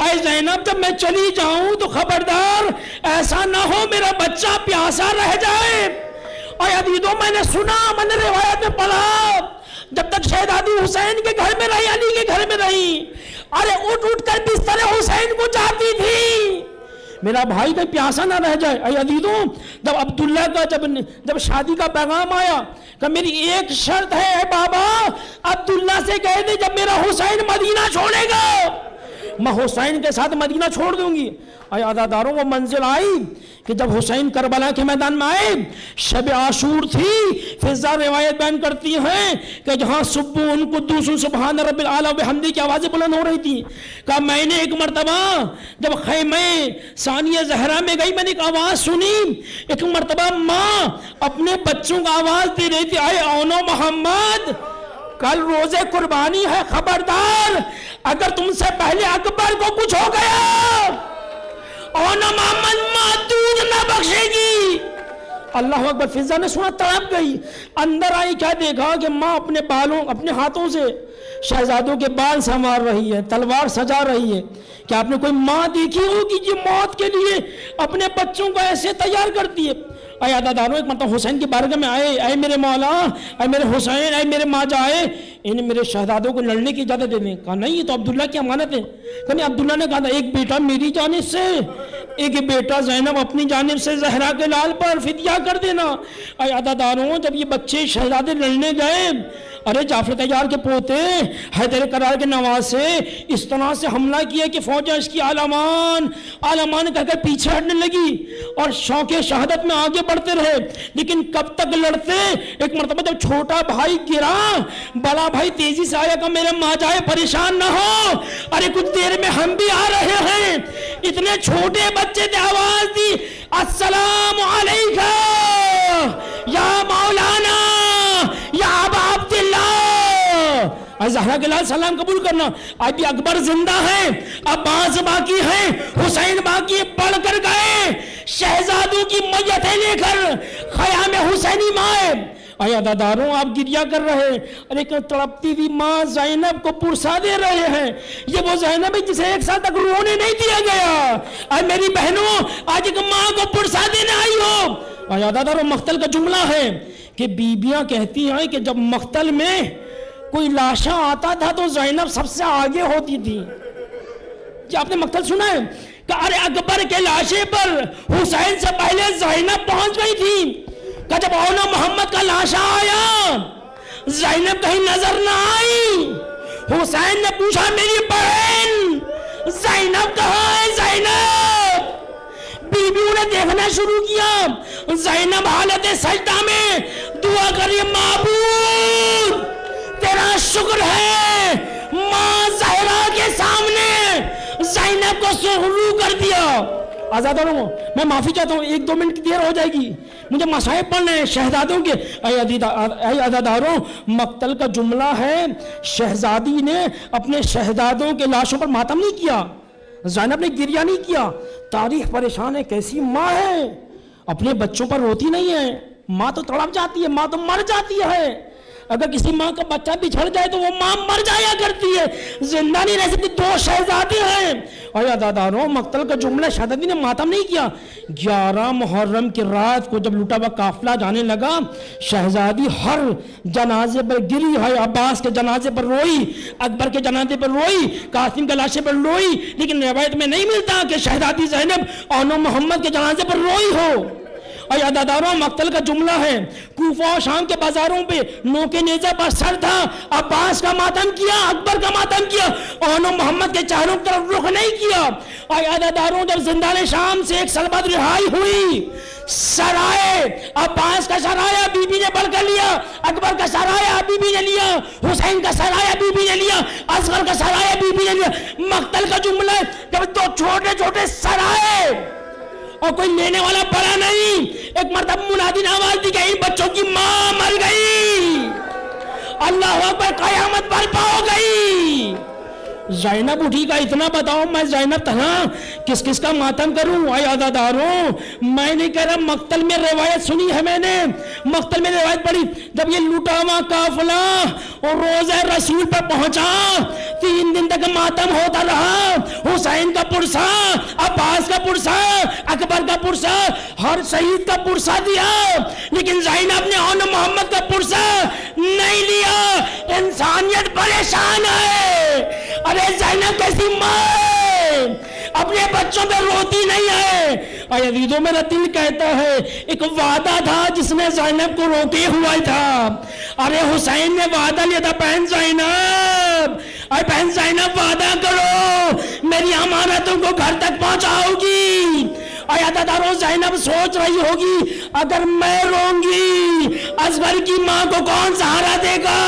اے زینب جب میں چلی جاؤں تو خبردار ایسا نہ ہو میرا بچہ پیاسا رہ جائے۔ اے عزیزوں میں نے سنا، میں نے روایت میں پڑھا، جب تک شہزادی حسین کے گھر میں رہی، علی کے گھر میں رہی، ارے اٹھ اٹھ کر بستر حسین کو جاتی تھی میرا بھائی کہیں پیاسا نہ رہ جائے۔ اے عزیزوں جب عبداللہ کا جب شادی کا پیغام آیا کہ میری ایک شرط ہے اے بابا، عبداللہ سے کہہ دے جب میرا حسین مدینہ چھوڑے گا میں حسین کے ساتھ مدینہ چھوڑ دوں گی۔ اے عزاداروں وہ منزل آئی کہ جب حسین کربلا کے میدان میں آئے، شب عاشور تھی، فضا روایت بیان کرتی ہیں کہ جہاں سبحان قدوس سبحان رب العالی و بحمدہ کی آوازیں بلند ہو رہی تھی، کہ میں نے ایک مرتبہ جب خیمہ ثانیہ زہرا میں گئی، میں نے ایک آواز سنی، ایک مرتبہ ماں اپنے بچوں کا آواز دے رہی تھی، اے اونو محمد کل روز قربانی ہے، خبردار اگر تم سے پہلے اکبر کو کچھ ہو گیا اور نہ محمد معدود نہ بخشے گی۔ اللہ اکبر، فضا نے سنا، تڑپ گئی، اندر آئی، کیا دیکھا کہ ماں اپنے بالوں، اپنے ہاتھوں سے شہزادوں کے بال سنوار رہی ہے، تلوار سجا رہی ہے۔ کیا آپ نے کوئی ماں دیکھی ہوگی جو موت کے لیے اپنے بچوں کو ایسے تیار کرتی ہے؟ اے عزاداروں ایک مرتبہ حسین کی بارگاہ میں آئے، اے میرے مولا، اے میرے حسین، اے میرے ماں جائے، انہیں میرے شہزادوں کو لڑنے کی اجازت دے دیں۔ کہا نہیں، یہ تو عبداللہ کی امانت ہے۔ کہ عبداللہ نے کہا تھا ایک بیٹا میری جانب سے، ایک بیٹا زینب اپنی جانب سے زہرا کے لال پر فدیہ کر دینا۔ اے عزاداروں جب یہ بچے شہزادے لڑنے گئے، ارے جعفر تیار کے پوتے حیدر کرار کے نواسے اس طرح سے حملہ کیا کہ فوجیں اس کی عالمان عالمان کہہ کر پیچھے ہٹنے لگی اور شوق شہادت میں آگے بڑھتے رہے۔ لیکن کب تک لڑتے؟ ایک مرتبہ جب چھوٹا بھائی گرا، بڑا بھائی تیزی سے آیا کہ میرے ماں جائے پریشان نہ ہو، ارے کچھ دیر میں ہم بھی آ رہے ہیں۔ اتنے چھوٹے بچے نے آواز دی، السلام علیکہ یا مولانا یا ابا عبداللہ۔ زہرا کے لال سلام قبول کرنا۔ ابھی اکبر زندہ ہیں، عباس باقی ہیں، حسین باقی بڑھ کر گئے شہزادوں کی میتیں لے کر خیام حسینی مائے۔ اے عزاداروں آپ گریہ کر رہے ہیں، اور ایک تڑپتی ہوئی ماں زینب کو پرسا دے رہے ہیں۔ یہ وہ زینب ہے جسے ایک سال تک رونے نہیں دیا گیا۔ اے میری بہنوں آج ایک ماں کو پرسا دینے آئی ہو۔ اے عزاداروں مقتل کا جملہ ہے کہ بیبیاں کہتی ہیں کہ جب مقتل میں کوئی لاشا آتا تھا تو زینب سب سے آگے ہوتی تھی۔ کیا آپ نے مقتل سنا ہے کہ ارے اکبر کے لاشے پر حسین سے پہلے زینب پہنچ گئی تھی، کہ جب اونا محمد کا لاشا آیا زینب کہیں نظر نہ آئی۔ حسین نے پوچھا میری بہن زینب کہاں ہے؟ زینب بیویوں نے دیکھنا شروع کیا، زینب حالت سجدہ میں دعا کری، معبود تیرا شکر ہے ماں زہرا کے سامنے زینب کو سرخرو کر دیا۔ آزاداروں میں معافی چاہتا ہوں، 1-2 منٹ کی دیر ہو جائے گی، مجھے مصائب پڑھنے ہیں شہزادوں کے۔ اے عزاداروں مقتل کا جملہ ہے، شہزادی نے اپنے شہزادوں کے لاشوں پر ماتم نہیں کیا، زینب نے گریہ نہیں کیا۔ تاریخ پریشان ہے، کیسی ماں ہے، اپنے بچوں پر روتی نہیں ہے۔ ماں تو تڑپ جاتی ہے، ماں تو مر جاتی ہے۔ اگر کسی ماں کا بچہ بچھڑ جائے تو وہ ماں مر جایا کرتی ہے، زندہ نہیں رہ سکتی۔ 2 شہزادے ہیں۔ اور عزاداروں مقتل کا جملہ شہزادی نے ماتم نہیں کیا۔ 11 محرم کی رات کو جب لوٹا ہوا قافلہ جانے لگا، شہزادی ہر جنازے پر گری ہے، عباس کے جنازے پر روئی، اکبر کے جنازے پر روئی، قاسم کے لاشے پر روئی، لیکن روایت میں نہیں ملتا کہ شہزادی زینب اور محمد کے جنازے پر روئی ہو۔ اور عزاداروں مقتل کا جملہ ہے، کوفہ و شام کے بازاروں پہ نوکے نیزہ پر سر تھا، عباس کا ماتم کیا، اکبر کا ماتم کیا، اور محمد کے چہروں کی طرف رخ نہیں کیا۔ اور عزاداروں جب زندان شام سے ایک سال بعد رہائی ہوئی، سرائے عباس کا سرایہ بی بی نے بڑھ کر لیا، اکبر کا سرایہ بی بی نے لیا، حسین کا سرایہ بی بی نے لیا، اصغر کا سرایہ بی بی نے لیا۔ مقتل کا جملہ ہے جب 2 چھوٹے چھوٹے سرائے اور کوئی لینے والا پڑا نہیں، ایک مرتبہ منادی نے آواز دی کہ ان بچوں کی ماں مر گئی، اللہ اکبر، قیامت برپا ہو گئی۔ زینب اٹھی کا اتنا بتاؤ، میں زینب تنہا کس کس کا ماتم کروں؟ اے عزاداروں میں نہیں کہہ رہا، مقتل میں روایت سنی ہے میں نے، مقتل میں روایت پڑھی، جب یہ لوٹا ہوا قافلہ اور روزہ رسول پر پہنچا 3 دن تک ماتم ہوتا رہا. حسین کا پرسا, عباس کا پرسا, اکبر کا پرسا, ہر شہید کا پرسا دیا, لیکن زینب نے آن محمد کا پرسا نہیں لیا. انسانیت پریشان ہے. ارے زینب کیسی ماں ہے, اپنے بچوں پہ روتی نہیں ہے. اور عزیزوں میرا دل کہتا ہے ایک وعدہ تھا جس میں زینب کو روکے ہوا تھا. ارے حسین نے وعدہ لیا تھا, بہن زینب, اے بہن زینب وعدہ کرو میری امانتوں کو گھر تک پہنچاؤ گی. اور عزاداروں زینب سوچ رہی ہوگی اگر میں روں گی اصغر کی ماں کو کون سہارا دے گا,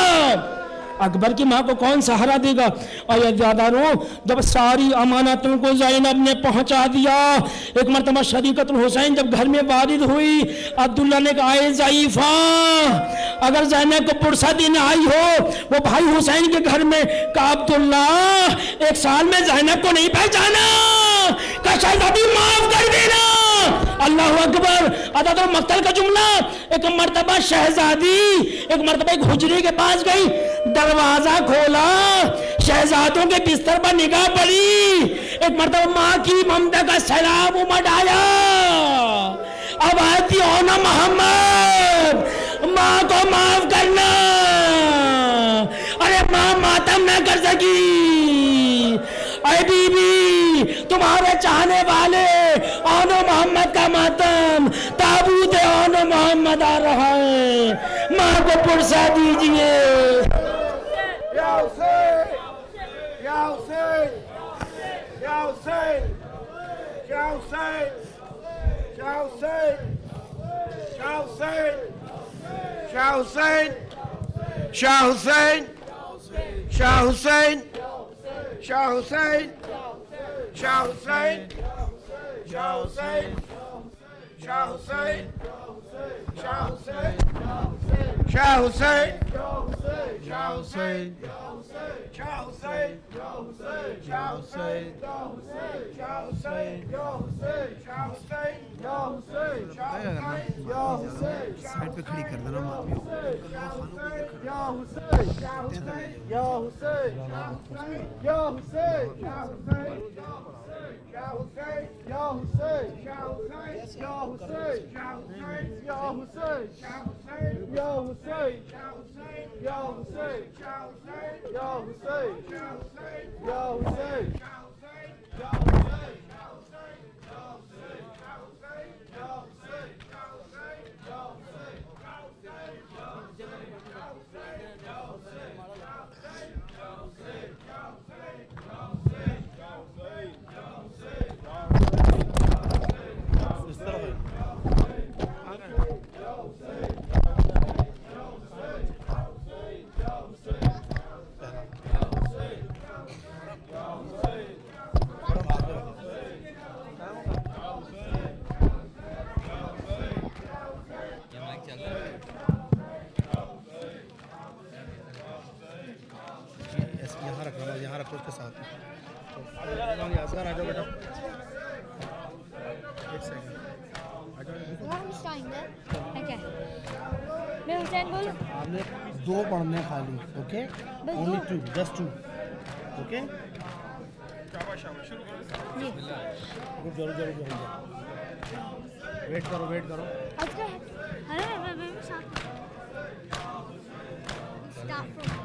اکبر کی ماں کو کون سہارا دے گا. اور عزاداروں جب ساری امانتوں کو زینب نے پہنچا دیا, ایک مرتبہ شریکت الحسین جب گھر میں وارد ہوئی, عبداللہ نے کہا اے ضعیفہ, اگر زینب کو پرسہ دینے آئی ہو وہ بھائی حسین کے گھر میں, کہا عبداللہ 1 سال میں زینب کو نہیں پہچانا, کہا شہزادی معاف کر دینا. اللہ اکبر. عدد مقتل کا جملہ, ایک مرتبہ شہزادی ایک مرتبہ ایک حجرے کے پاس گئی, دروازہ کھولا, شہزادوں کے بستر پر نگاہ پڑی, ایک مرتبہ ماں کی ممتا کا سیلاب امڑ آیا. اب آتی ہو نا محمد, ماں کو معاف کرنا. ارے ماں ماتم نہ کر سکی. اے بی بی تمہارے چاہنے والے آن محمد کا ماتم, تابوت آن محمد آ رہا ہے, ماں کو پرسا دیجئے. یا حسین, یا حسین, یا حسین, یا حسین, یا حسین, یا حسین, یا حسین, یا حسین, یا حسین, یا حسین, یا حسین, یا حسین, یا حسین, یا حسین, یا حسین, یا حسین, یا حسین, یا حسین, یا حسین, سائڈ پہ کھڑی کر دینا ماں. یا حسین, یا حسین, یا حسین, یا حسین, یا حسین, یا حسین, یا حسین, یا حسین, یا حسین, یا حسین, یا حسین, یا حسین, یا حسین, یا حسین, یا حسین, یہاں رکھو اس کے ساتھ. اصغر آ جاؤ بیٹا, ایک سیکنڈ. آپ نے 2 پڑھنے خالی, اوکے, اونلی 2, جسٹ 2, اوکے. ضرور ویٹ کرو, ویٹ کرو. Stop.